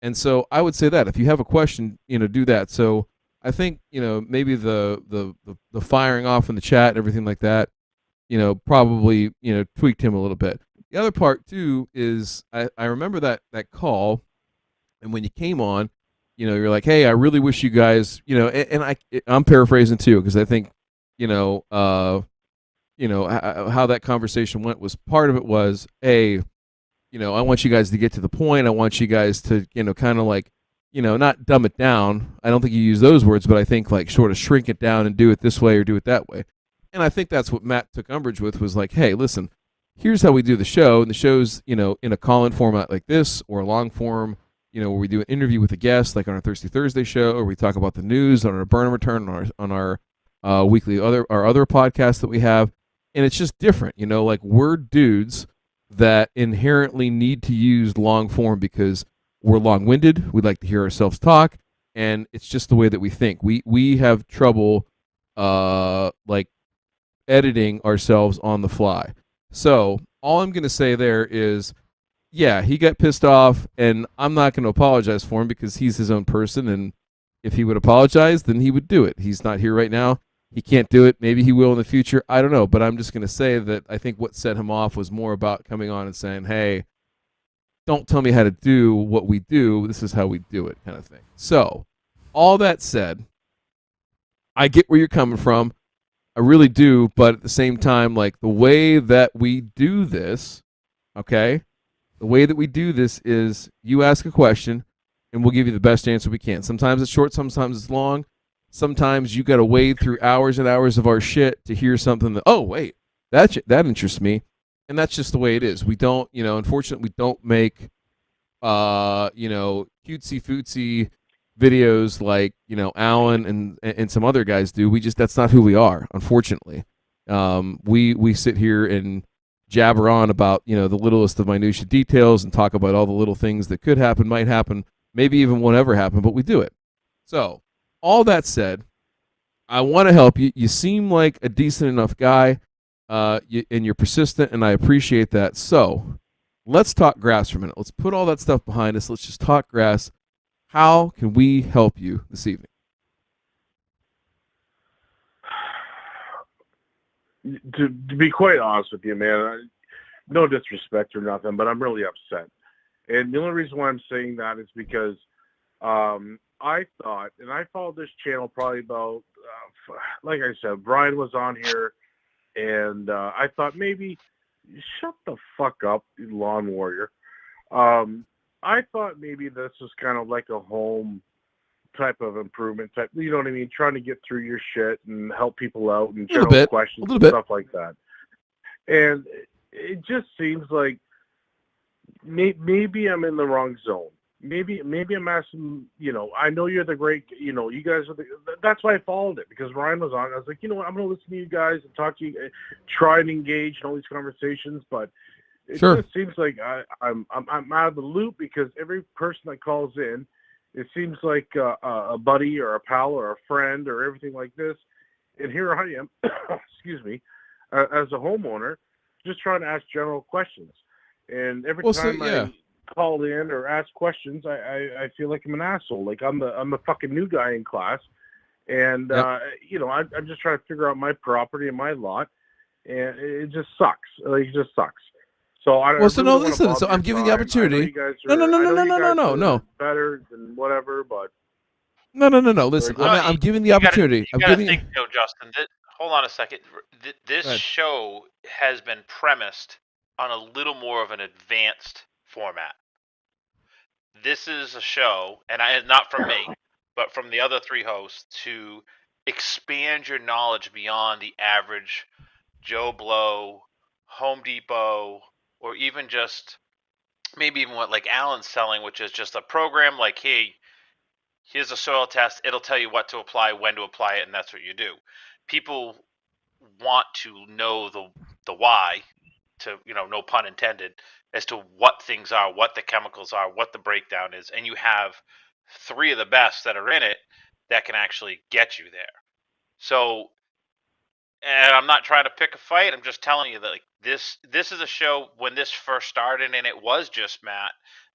And so I would say that if you have a question, do that. So I think maybe the firing off in the chat and everything like that, probably tweaked him a little bit. The other part too is I remember that call, and when you came on, you're like, hey, I really wish you guys, and I'm paraphrasing too because I think how that conversation went was part of it was, hey, I want you guys to get to the point. I want you guys to kind of like, not dumb it down. I don't think you use those words, but I think like sort of shrink it down and do it this way or do it that way. And I think that's what Matt took umbrage with was like, hey, listen, here's how we do the show. And the show's, in a call-in format like this or a long form, where we do an interview with a guest, like on our Thirsty Thursday show, or we talk about the news on our Burn and Return on our weekly other podcasts that we have, and it's just different. Like we're dudes that inherently need to use long form because we're long-winded. We like to hear ourselves talk, and it's just the way that we think. We have trouble like editing ourselves on the fly. So all I'm going to say there is, yeah, he got pissed off, and I'm not going to apologize for him because he's his own person, and if he would apologize, then he would do it. He's not here right now. He can't do it. Maybe he will in the future. I don't know, but I'm just going to say that I think what set him off was more about coming on and saying, hey, don't tell me how to do what we do. This is how we do it, kind of thing. So all that said, I get where you're coming from. I really do, but at the same time, like the way that we do this, okay, the way that we do this is you ask a question and we'll give you the best answer we can. Sometimes it's short, sometimes it's long. Sometimes you got to wade through hours and hours of our shit to hear something that, oh, wait, that interests me. And that's just the way it is. We don't, unfortunately, we don't make, cutesy-footsy videos like Alan and some other guys do. That's not who we are, unfortunately. We sit here and jabber on about the littlest of minutiae details and talk about all the little things that could happen, might happen, maybe even won't ever happen, but we do it. So all that said, I want to help you. You seem like a decent enough guy, and you're persistent, and I appreciate that. So let's talk grass for a minute. Let's put all that stuff behind us. Let's just talk grass. How can we help you this evening? To be quite honest with you, man, no disrespect or nothing, but I'm really upset. And the only reason why I'm saying that is because I thought, and I followed this channel probably about, like I said, Brian was on here, and I thought maybe, shut the fuck up, you lawn warrior. I thought maybe this was kind of like a home type of improvement type, you know what I mean? Trying to get through your shit and help people out and general questions and stuff like that. And it just seems like maybe I'm in the wrong zone. Maybe I'm asking, I know you're the great, you guys are that's why I followed it, because Ryan was on. I was like, you know what, I'm going to listen to you guys and talk to you, try and engage in all these conversations, but it just seems like I'm out of the loop, because every person that calls in, it seems like a buddy or a pal or a friend or everything like this. And here I am, excuse me, as a homeowner, just trying to ask general questions. And every time I call in or ask questions, I feel like I'm an asshole. Like I'm the fucking new guy in class. And, I'm just trying to figure out my property and my lot. And it just sucks. Like, it just sucks. So listen. So I'm giving the opportunity. No. Better than whatever, but no. Listen, I'm giving the opportunity. You gotta think, Justin. Hold on a second. This show has been premised on a little more of an advanced format. This is a show, and not from me, but from the other three hosts, to expand your knowledge beyond the average Joe Blow, Home Depot, or even just maybe even what like Alan's selling, which is just a program like, hey, here's a soil test. It'll tell you what to apply, when to apply it, and that's what you do. People want to know the why, to no pun intended, as to what things are, what the chemicals are, what the breakdown is, and you have three of the best that are in it that can actually get you there. So, and I'm not trying to pick a fight. I'm just telling you that this is a show, when this first started and it was just Matt,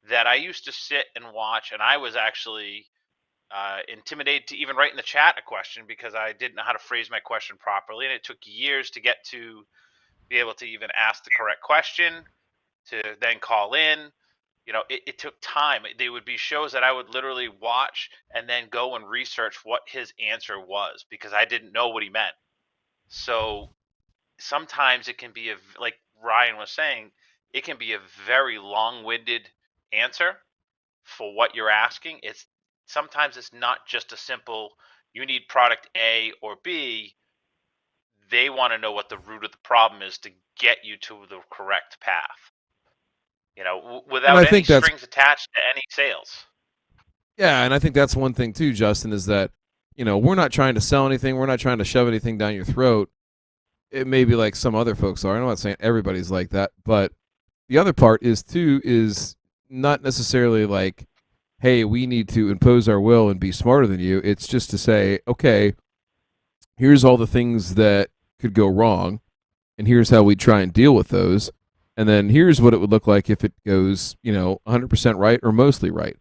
that I used to sit and watch, and I was actually intimidated to even write in the chat a question because I didn't know how to phrase my question properly, and it took years to get to be able to even ask the correct question, to then call in. It took time. There would be shows that I would literally watch and then go and research what his answer was, because I didn't know what he meant. So sometimes it can be like Ryan was saying, it can be a very long-winded answer for what you're asking. Sometimes it's not just a simple, you need product A or B. They want to know what the root of the problem is to get you to the correct path. Without any strings attached to any sales. Yeah, and I think that's one thing too, Justin, is that we're not trying to sell anything. We're not trying to shove anything down your throat. It may be like some other folks are. I'm not saying everybody's like that, but the other part is not necessarily like, hey, we need to impose our will and be smarter than you. It's just to say, okay, here's all the things that could go wrong, and here's how we try and deal with those, and then here's what it would look like if it goes 100% right or mostly right.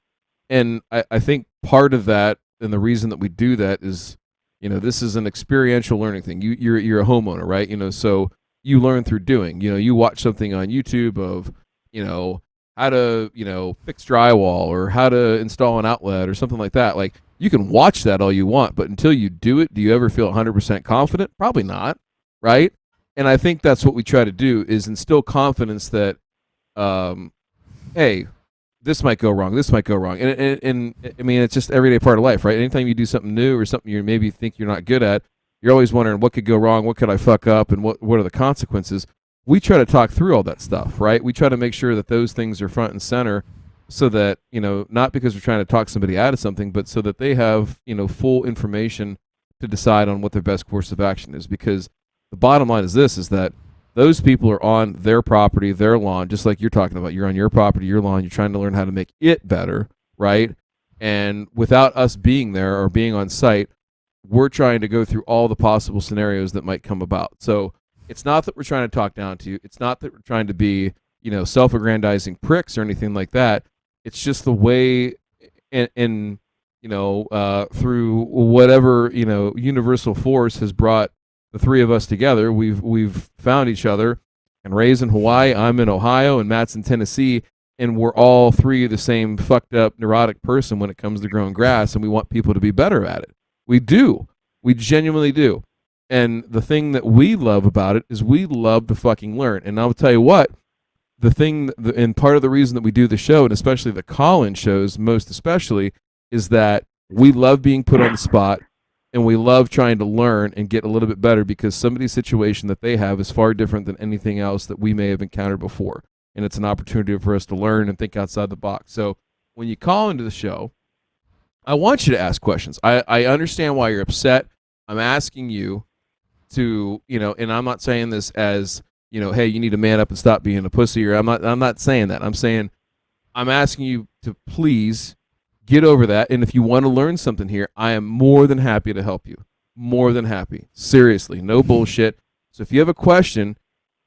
And I think part of that, and the reason that we do that is, this is an experiential learning thing. You're a homeowner, right? So you learn through doing. You watch something on YouTube of, how to, fix drywall or how to install an outlet or something like that. Like, you can watch that all you want, but until you do it, do you ever feel 100% confident? Probably not, right? And I think that's what we try to do, is instill confidence that, hey, this might go wrong. This might go wrong. And I mean, it's just everyday part of life, right? Anytime you do something new or something you maybe think you're not good at, you're always wondering what could go wrong, what could I fuck up, and what are the consequences. We try to talk through all that stuff, right? We try to make sure that those things are front and center, so that, not because we're trying to talk somebody out of something, but so that they have, full information to decide on what their best course of action is. Because the bottom line is this, is that those people are on their property, their lawn, just like you're talking about. You're on your property, your lawn. You're trying to learn how to make it better, right? And without us being there or being on site, we're trying to go through all the possible scenarios that might come about. So it's not that we're trying to talk down to you. It's not that we're trying to be, self-aggrandizing pricks or anything like that. It's just the way, and through whatever, universal force has brought the three of us together, we've found each other. And Ray's in Hawaii, I'm in Ohio, and Matt's in Tennessee, and we're all three the same fucked up, neurotic person when it comes to growing grass, and we want people to be better at it. We do. We genuinely do. And the thing that we love about it is we love to fucking learn. And I'll tell you what, and part of the reason that we do the show, and especially the call-in shows most especially, is that we love being put on the spot. And we love trying to learn and get a little bit better, because somebody's situation that they have is far different than anything else that we may have encountered before. And it's an opportunity for us to learn and think outside the box. So when you call into the show, I want you to ask questions. I understand why you're upset. I'm asking you to, and I'm not saying this as, hey, you need to man up and stop being a pussy, or I'm not saying that. I'm saying I'm asking you to please get over that, and if you want to learn something here, I am more than happy to help you. More than happy. Seriously, no bullshit. So if you have a question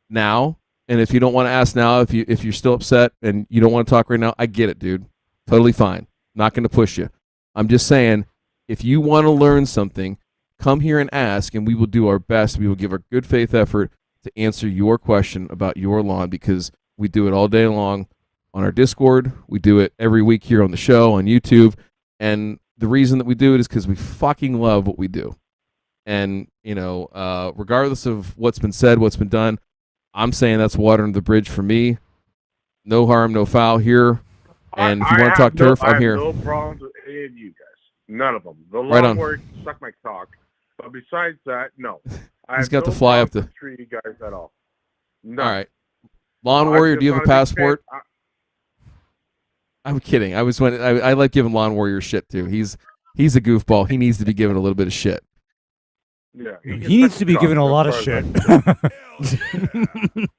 now, and if you don't want to ask now, if you're still upset and you don't want to talk right now, I get it, dude. Totally fine. Not going to push you. I'm just saying, if you want to learn something, come here and ask, and we will do our best. We will give our good faith effort to answer your question about your lawn, because we do it all day long on our Discord. We do it every week here on the show, on YouTube. And the reason that we do it is because we fucking love what we do. And, regardless of what's been said, what's been done, I'm saying that's water under the bridge for me. No harm, no foul here. And if you want to talk turf, I'm here. I have no problems with any of you guys. None of them. The right lawn warrior can suck my cock. But besides that, no. He's got to fly up the tree, you guys at all. None. All right. Lawn warrior, do you have a passport? I'm kidding. I like giving Lawn Warrior shit too. He's a goofball. He needs to be given a little bit of shit. Yeah, he needs to be given a lot of shit.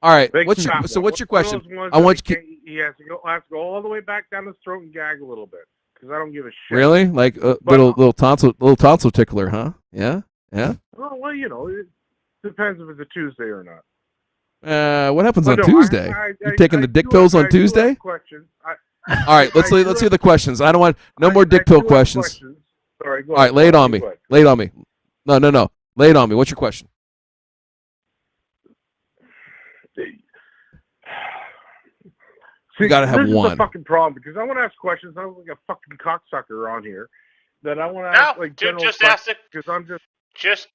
All right. What's your question? I want you. He has to go all the way back down his throat and gag a little bit, because I don't give a shit. Really? Like a little tonsil tickler, huh? Yeah. Yeah. Well, it depends if it's a Tuesday or not. What happens on Tuesday? You taking the dick pills on Tuesday? All right, let's hear the questions. I don't want no more dick pill questions. All right, lay it on me. Lay it on me. No. Lay it on me. What's your question? You gotta have one. one. This is the fucking problem, because I want to ask questions. I look like a fucking cocksucker on here. That I want to ask general just ask it. Because I'm just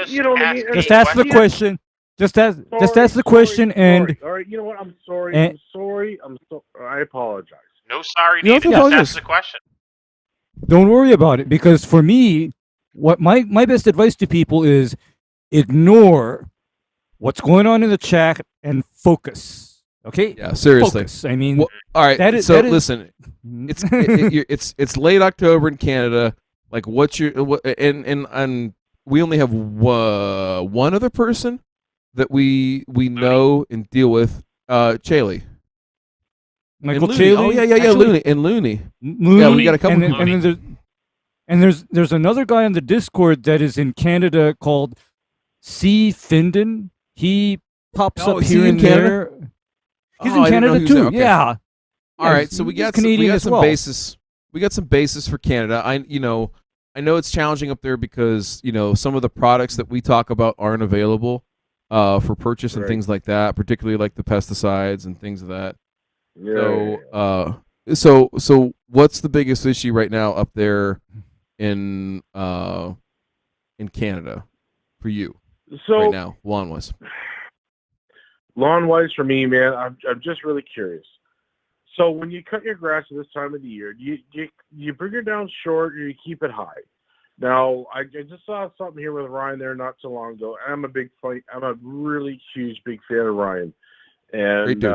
you know what I mean? Just ask the question. Just ask the question. And all right, you know what? I'm sorry. I apologize. No sorry needed. Just ask the question. Don't worry about it, because for me, what my best advice to people is ignore what's going on in the chat and focus. Okay. Yeah, seriously. Focus. I mean, well, all right. that is, so that is, listen, it's late October in Canada. Like, what's your and we only have one other person that we know and deal with. Chaley. Michael and Looney. Chaley. Oh yeah, Actually, Looney and Looney. Looney. Yeah, we got a couple and, people. and there's another guy on the Discord that is in Canada called C. Finden. He pops up here and there. He's in Canada too. Okay. Yeah. All right, so we got Canadian some basis. We got some basis for Canada. I know it's challenging up there because some of the products that we talk about aren't available for purchase and things like that, particularly like the pesticides and things of that. So what's the biggest issue right now up there in Canada for you right now, lawn-wise? Lawn-wise for me, man, I'm just really curious. So when you cut your grass at this time of the year, do you bring it down short or you keep it high? Now, I just saw something here with Ryan there not so long ago. I'm a really huge big fan of Ryan, and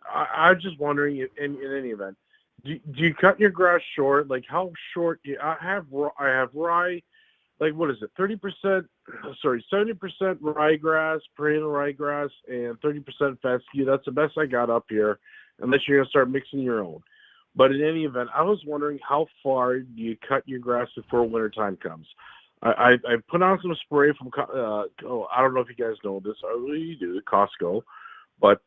I'm just wondering, in any event, do you cut your grass short? Like how short? I have rye. Like what is it? 70% ryegrass, perennial ryegrass, and 30% fescue. That's the best I got up here, unless you're gonna start mixing your own. But in any event, I was wondering how far do you cut your grass before wintertime comes? I put on some spray from I don't know if you guys know this. I really do, Costco, but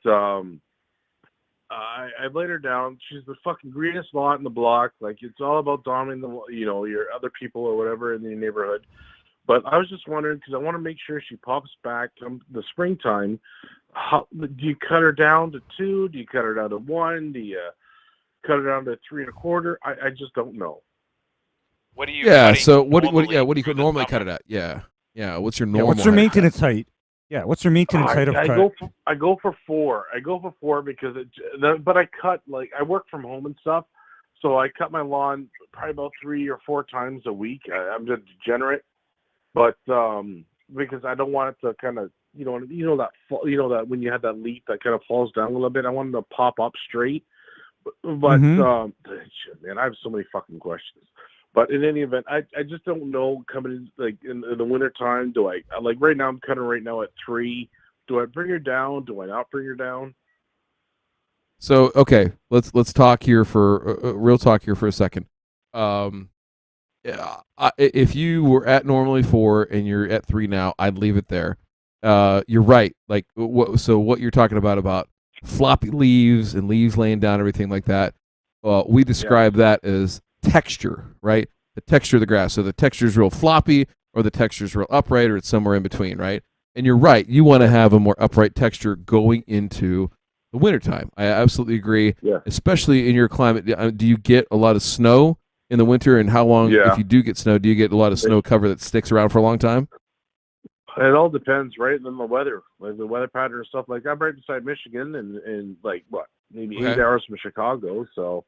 I laid her down. She's the fucking greenest lot in the block. Like it's all about dominating your other people or whatever in the neighborhood. But I was just wondering because I want to make sure she pops back come the springtime. How, do you cut her down to 2? Do you cut her down to 1? Do you cut her down to 3 1/4? I just don't know. What do you? So what do you normally cut it at? Yeah. What's your normal? What's your maintenance height? Yeah, what's your maintenance height of cut? I go for 4. I go for 4 because but I cut I work from home and stuff, so I cut my lawn probably about 3 or 4 times a week. I'm just degenerate, but because I don't want it to kind of that when you have that leaf that kind of falls down a little bit, I want it to pop up straight. But man, I have so many fucking questions. But in any event, I just don't know coming in the wintertime. Do I right now? I'm cutting right now at 3. Do I bring her down? Do I not bring her down? So okay, let's talk here for real talk here for a second. If you were at normally 4 and you're at 3 now, I'd leave it there. You're right. Like what you're talking about floppy leaves and leaves laying down, everything like that. We describe that as texture, right? The texture of the grass. So the texture is real floppy, or the texture is real upright, or it's somewhere in between, right? And you're right. You want to have a more upright texture going into the wintertime. I absolutely agree. Yeah. Especially in your climate. Do you get a lot of snow in the winter? And how long, if you do get snow, do you get a lot of snow cover that sticks around for a long time? It all depends, right? And the weather, like the weather pattern and stuff. Like I'm right beside Michigan, and maybe 8 hours from Chicago. So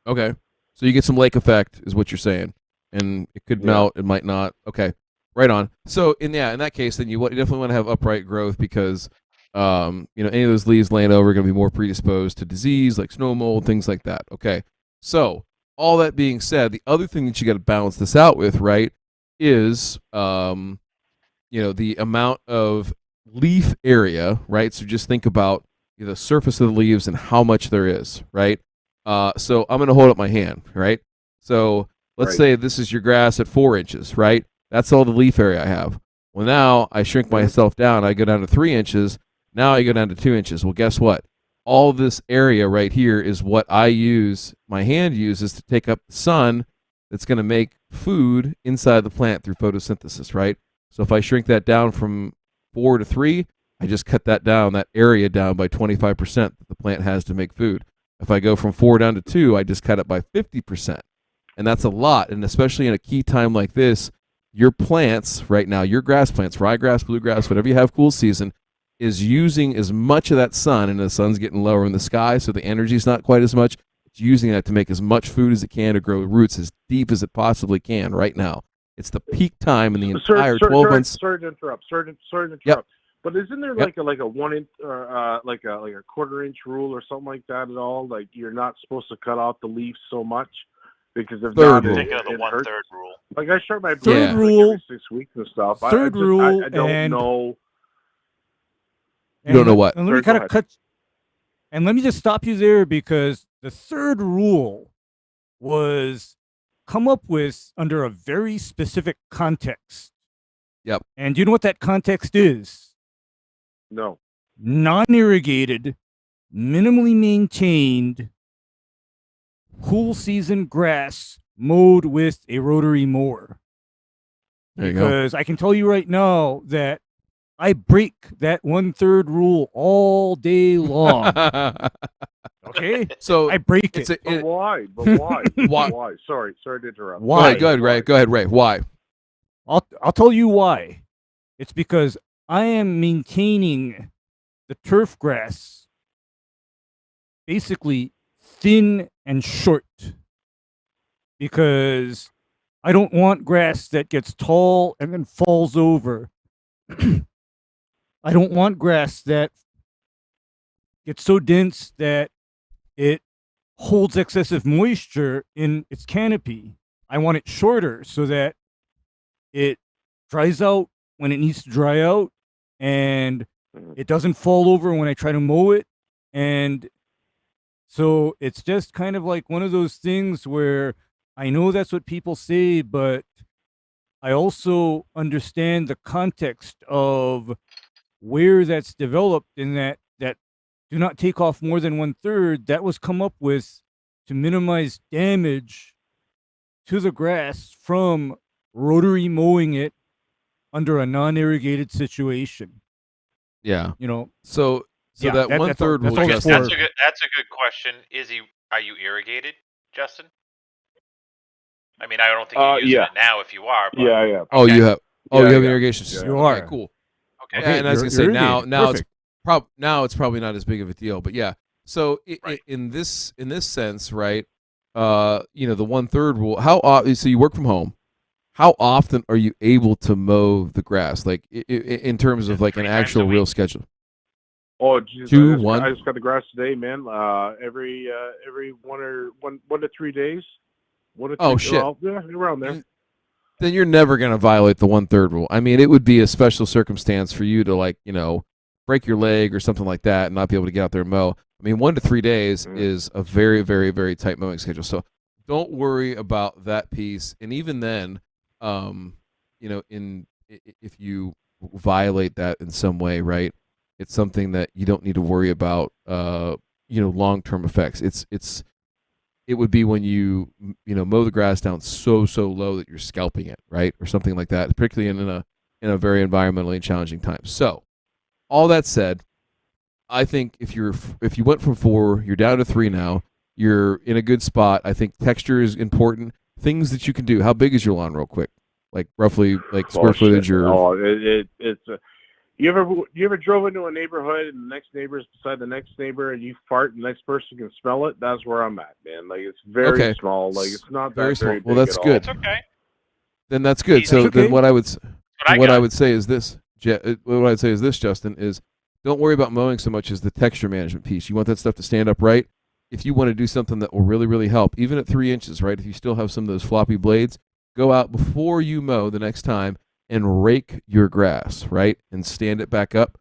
okay. So you get some lake effect, is what you're saying, and it could melt, it might not. Okay, right on. So in that case, then you definitely want to have upright growth because, any of those leaves laying over are going to be more predisposed to disease like snow mold, things like that. Okay, so all that being said, the other thing that you got to balance this out with, right, is the amount of leaf area, right? So just think about the surface of the leaves and how much there is, right? So I'm going to hold up my hand, right? So let's say this is your grass at 4 inches, right? That's all the leaf area I have. Well, now I shrink myself down. I go down to 3 inches. Now I go down to 2 inches. Well, guess what? All this area right here is what my hand uses to take up the sun that's going to make food inside the plant through photosynthesis, right? So if I shrink that down from 4 to 3, I just cut that area down by 25% that the plant has to make food. If I go from 4 down to 2, I just cut it by 50%. And that's a lot. And especially in a key time like this, your plants right now, your grass plants, ryegrass, bluegrass, whatever you have cool season, is using as much of that sun, and the sun's getting lower in the sky, so the energy's not quite as much. It's using that to make as much food as it can to grow roots as deep as it possibly can right now. It's the peak time in the entire 12 months. Sorry to interrupt. Yep. But isn't there Yep. like a 1 inch or like a quarter-inch rule or something like that at all? Like you're not supposed to cut off the leaves so much because if Third not, rule. Thinking of the it hurts. 1/3 rule. Like I start my Third birds rule. like every 6 weeks and stuff. Third rule, I don't and know. You don't know what? And let me Sorry, kind go of cut. And let me just stop you there because the third rule was come up with under a very specific context. Yep. And do you know what that context is? No. Non-irrigated, minimally maintained, cool season grass mowed with a rotary mower. There you go. Because I can tell you right now that I break that 1/3 rule all day long. Okay? So I break it's it. But why? But why? Why? Why? Sorry to interrupt. Why? Go ahead, Ray. Go ahead, Ray. Why? I'll tell you why. It's because I am maintaining the turf grass basically thin and short because I don't want grass that gets tall and then falls over. I don't want grass that gets so dense that it holds excessive moisture in its canopy. I want it shorter so that it dries out when it needs to dry out and it doesn't fall over when I try to mow it. And so it's just kind of like one of those things where I know that's what people say, but I also understand the context of where that's developed in that do not take off more than 1/3. That was come up with to minimize damage to the grass from rotary mowing it under a non-irrigated situation. Yeah. You know, So Yeah, that that's all- 1/3 that's rule, all I it's guess Justin. for. that's a good question. Are you irrigated, Justin? I mean, I don't think you're using Yeah. it now if you are. But, Yeah. Oh, Okay. you have. Oh, Yeah, you have an yeah. irrigation Yeah, system. you Okay, are. cool. Okay. Yeah, and I was you're gonna say now irrigated. Perfect. now it's probably not as big of a deal, but yeah. So Right. in this sense, right? The 1/3 rule. So you work from home. How often are you able to mow the grass? Like in terms of like an 3 times a actual real week. schedule? Oh, geez, Two, I just, one? I just got the grass today, man. Every 1 to 3 days. 1 to 3. Oh, shit. Well, yeah, around there. Then you're never gonna violate the 1/3 rule. I mean, it would be a special circumstance for you to like break your leg or something like that and not be able to get out there and mow. I mean, 1 to 3 days is a very, very, very tight mowing schedule. So don't worry about that piece. And even then, if you violate that in some way, right? It's something that you don't need to worry about. Long-term effects. It would be when you mow the grass down so low that you're scalping it, right, or something like that. Particularly in a very environmentally challenging time. So, all that said, I think if you went from 4, you're down to 3 now. You're in a good spot. I think texture is important. Things that you can do. How big is your lawn, real quick? Like roughly, like square footage or? Oh, it's. You ever drove into a neighborhood and the next neighbor is beside the next neighbor and you fart and the next person can smell it? That's where I'm at, man. Like it's very small. Like it's not very that small. very big Well, that's at good. all. It's okay. Then that's good. Easy. So That's okay. then what I would say is this, Justin, is don't worry about mowing so much as the texture management piece. You want that stuff to stand up right. If you want to do something that will really, really help, even at 3 inches, right? If you still have some of those floppy blades, go out before you mow the next time and rake your grass, right? And stand it back up.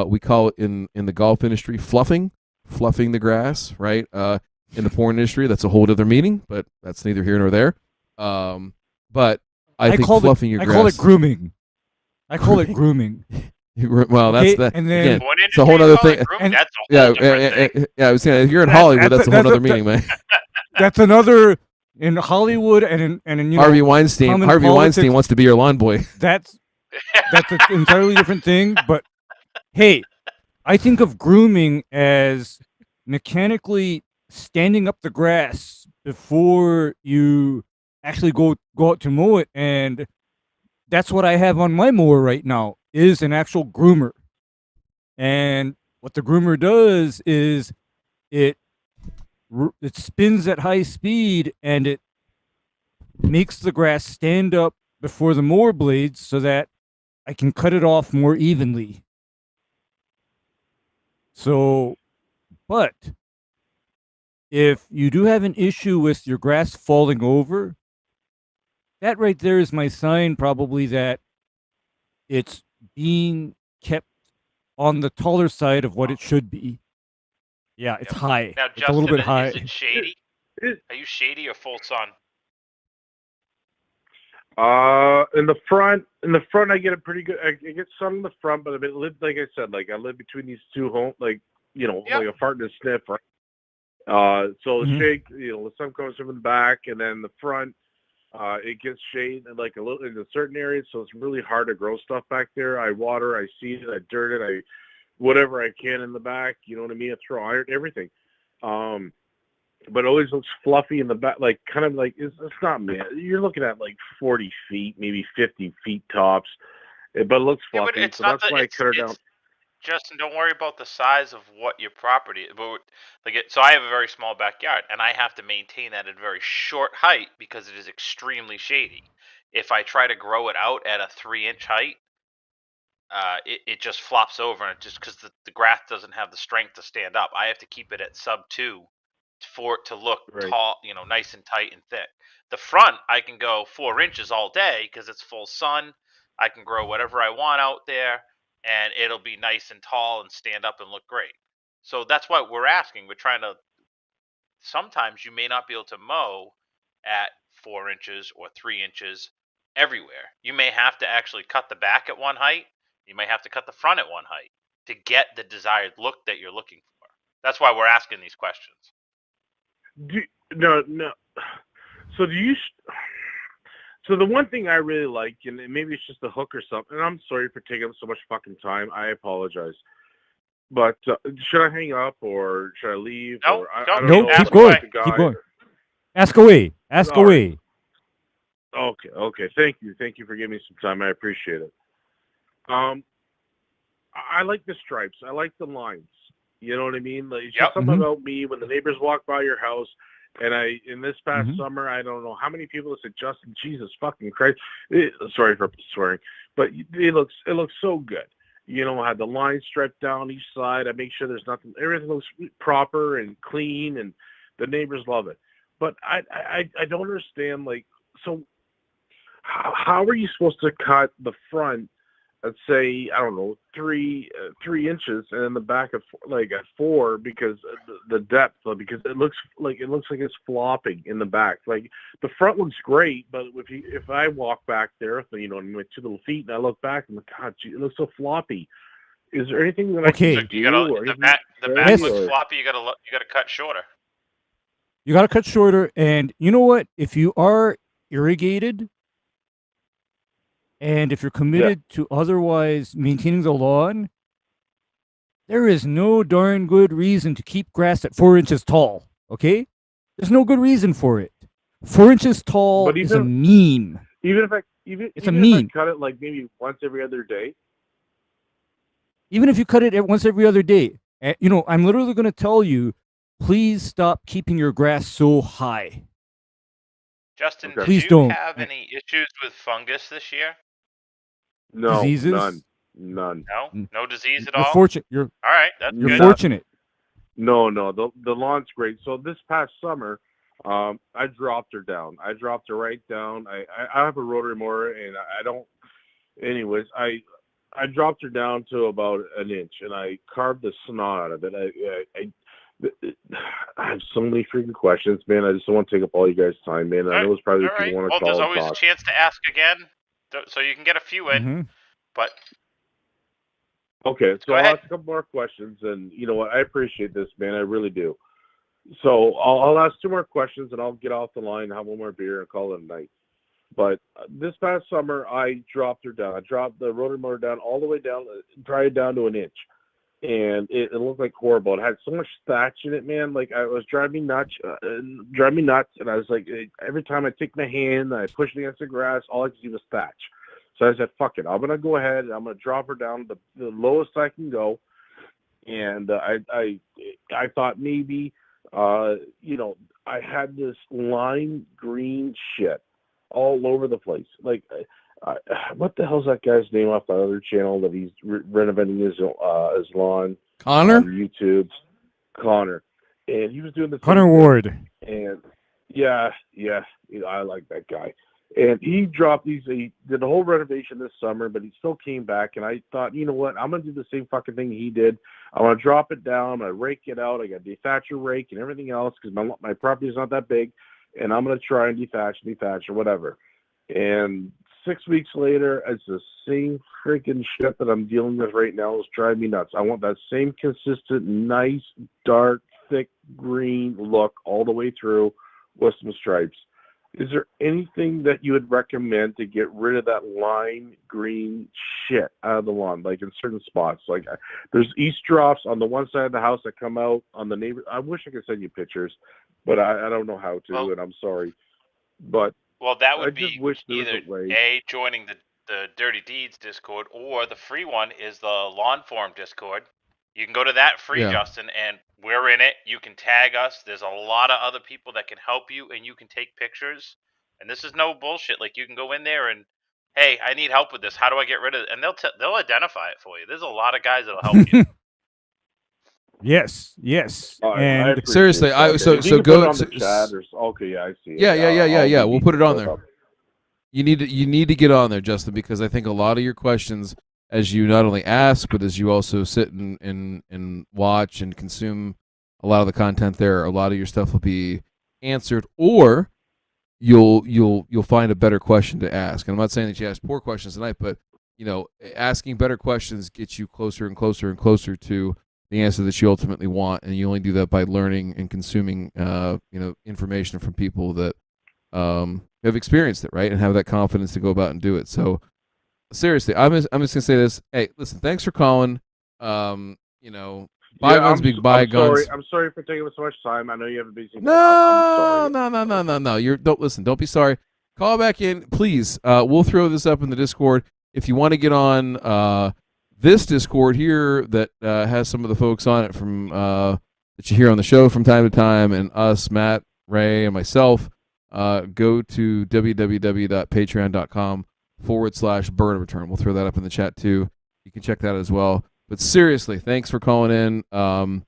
We call it in the golf industry fluffing the grass, right? In the porn industry, that's a whole other meaning, but that's neither here nor there. But I think fluffing your grass. I call it grooming. I call it grooming. Well, Okay, that's and then- again. One It's a whole industry other call it thing. grooming, that's a whole different thing. I was saying if you're in That- Hollywood, that's that's a whole a- other meaning, man. That's another in Hollywood and in Harvey Weinstein. common Harvey Weinstein politics. wants to be your lawn boy. That's an entirely different thing. But hey, I think of grooming as mechanically standing up the grass before you actually go out to mow it, and that's what I have on my mower right now is an actual groomer. And what the groomer does is it spins at high speed and it makes the grass stand up before the mower blades so that I can cut it off more evenly. So, but if you do have an issue with your grass falling over, that right there is my sign probably that it's being kept on the taller side of what it should be. Yeah, it's high. Now, It's a little Justin, bit high. is it shady? Are you shady or full sun? In the front, I get a pretty good. I get sun in the front, but I live, like I said, like I live between these two homes, like like a fart and a sniff, right? So the shade, the sun comes from the back, and then the front, it gets shade like a little in a certain areas, so it's really hard to grow stuff back there. I water, I seed it, I dirt it, I whatever I can in the back. You know what I mean? I throw iron, everything. But it always looks fluffy in the back, like kind of like it's not, man. You're looking at like 40 feet, maybe 50 feet tops, but it looks fluffy. But it's so not that's why I cut her down. Justin, don't worry about the size of what your property is. So I have a very small backyard, and I have to maintain that at a very short height because it is extremely shady. If I try to grow it out at a 3-inch height, it just flops over, and just because the grass doesn't have the strength to stand up, I have to keep it at sub 2 for it to look tall, nice and tight and thick. The front, I can go 4 inches all day because it's full sun. I can grow whatever I want out there, and it'll be nice and tall and stand up and look great. So that's what we're asking. We're trying to. Sometimes you may not be able to mow at 4 inches or 3 inches everywhere. You may have to actually cut the back at one height. You may have to cut the front at one height to get the desired look that you're looking for. That's why we're asking these questions. No. So So the one thing I really like, and maybe it's just a hook or something, and I'm sorry for taking up so much fucking time. I apologize. But should I hang up or should I leave? No, I don't. don't know. Keep going. Keep going. Ask away. Ask away. Okay. Thank you for giving me some time. I appreciate it. I like the stripes. I like the lines. You know what I mean? Like, it's just something about me when the neighbors walk by your house. And in this past summer, I don't know how many people said, Justin, Jesus fucking Christ. Sorry for swearing, but it looks so good. I had the lines striped down each side. I make sure there's nothing. Everything looks proper and clean, and the neighbors love it. But I don't understand. Like, so how are you supposed to cut the front? Let's say, I don't know, 3 inches, and then the back at 4 because the depth, because it looks like it's flopping in the back. Like the front looks great, but if I walk back there, with my 2 little feet, and I look back, I'm like, God, gee, it looks so floppy. Is there anything that I can do? The back looks floppy. You gotta cut shorter. You gotta cut shorter, and you know what? If you are irrigated, and if you're committed to otherwise maintaining the lawn, there is no darn good reason to keep grass at 4 inches tall. Okay? There's no good reason for it. 4 inches tall is a meme. Even if I cut it like maybe once every other day. Even if you cut it once every other day, I'm literally going to tell you, please stop keeping your grass so high. Justin, Please did you don't. have any issues with fungus this year? No, diseases? None. No disease at You're all. fortunate. All right, that's You're good. fortunate. No. The lawn's great. So this past summer, I dropped her down. I dropped her right down. I have a rotary mower, and I don't. Anyways, I dropped her down to about an inch, and I carved the snot out of it. I have so many freaking questions, man. I just don't want to take up all you guys' time, man. I know it's probably people want to call. There's always a chance to ask again, so you can get a few in. But okay, so I'll ask a couple more questions, and you know what? I appreciate this, man. I really do. So I'll ask 2 more questions, and I'll get off the line, have 1 more beer, and call it a night. But this past summer, I dropped her down. I dropped the rotary mower down all the way down, dried it down to an inch. And it looked like horrible. It had so much thatch in it, man. Like, I was driving me nuts. And I was like, every time I take my hand, I push it against the grass, all I could see was thatch. So I said, fuck it. I'm going to go ahead. I'm going to drop her down the lowest I can go. And I thought maybe, I had this lime green shit all over the place. Like, what the hell's that guy's name off the other channel that he's renovating his lawn? Connor? on YouTube. Connor. And he was doing the same Connor thing. Ward. And yeah, I like that guy. And he dropped these. He did a whole renovation this summer, but he still came back. And I thought, you know what? I'm gonna do the same fucking thing he did. I want to drop it down. I'm gonna rake it out. I got a dethatcher rake and everything else because my property is not that big. And I'm gonna try and dethatch or whatever. And 6 weeks later, it's the same freaking shit that I'm dealing with right now. It's driving me nuts. I want that same consistent, nice, dark, thick green look all the way through with some stripes. Is there anything that you would recommend to get rid of that lime green shit out of the lawn, like in certain spots? Like there's east drops on the one side of the house that come out on the neighbor. I wish I could send you pictures, but I don't know how to, and I'm sorry. But well, that I would just be wish there was either a way. A, joining the Dirty Deeds Discord, or the free one is the Lawn Forum Discord. You can go to that free, Yeah. Justin, and we're in it. You can tag us. There's a lot of other people that can help you, and you can take pictures. And this is no bullshit. Like, you can go in there and, hey, I need help with this. How do I get rid of it? And they'll identify it for you. There's a lot of guys that'll help you. Yes. All right, I And appreciate Seriously, that. so If you can go put it on the to- chat or okay, yeah, I see it. Yeah. We'll put it on there. Up. You need to get on there, Justin, because I think a lot of your questions, as you not only ask, but as you also sit and watch and consume a lot of the content there, a lot of your stuff will be answered, or you'll find a better question to ask. And I'm not saying that you asked poor questions tonight, but asking better questions gets you closer and closer and closer to the answer that you ultimately want, and you only do that by learning and consuming information from people that have experienced it, right, and have that confidence to go about and do it. So seriously, I'm just gonna say this. Hey, listen, thanks for calling. Bygones be bygones. I'm sorry for taking so much time. I know you have a busy day. No. Don't listen. Don't be sorry. Call back in, please. We'll throw this up in the Discord. If you want to get on this Discord here that has some of the folks on it from that you hear on the show from time to time, and us, Matt, Ray, and myself, go to www.patreon.com/burn return. We'll throw that up in the chat too. You can check that as well. But seriously, thanks for calling in. And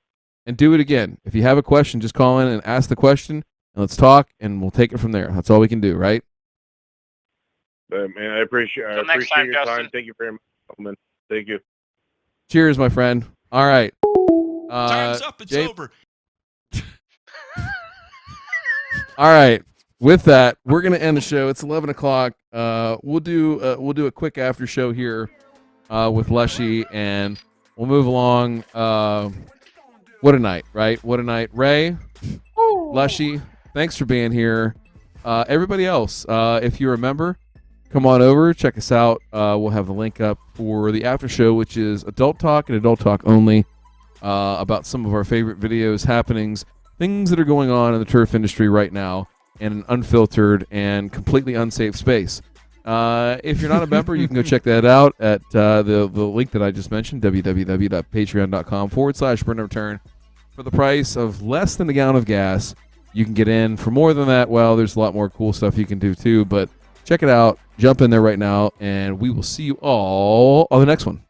do it again. If you have a question, just call in and ask the question, and let's talk, and we'll take it from there. That's all we can do, right? Man, I appreciate Till next time, your Justin. time. Thank you very much. Thank you. Cheers, my friend. All right. Time's up. It's over. All right. With that, we're gonna end the show. It's 11 o'clock. We'll do a quick after show here with Lushy, and we'll move along. What a night, right? What a night, Ray, Lushy. Thanks for being here. Everybody else, if you remember, come on over, check us out. We'll have the link up for the after show, which is adult talk and adult talk only, about some of our favorite videos, happenings, things that are going on in the turf industry right now, in an unfiltered and completely unsafe space. If you're not a member, you can go check that out at the link that I just mentioned, www.patreon.com/burn-return. For the price of less than a gallon of gas, you can get in. For more than that, well, there's a lot more cool stuff you can do too, but check it out. Jump in there right now, and we will see you all on the next one.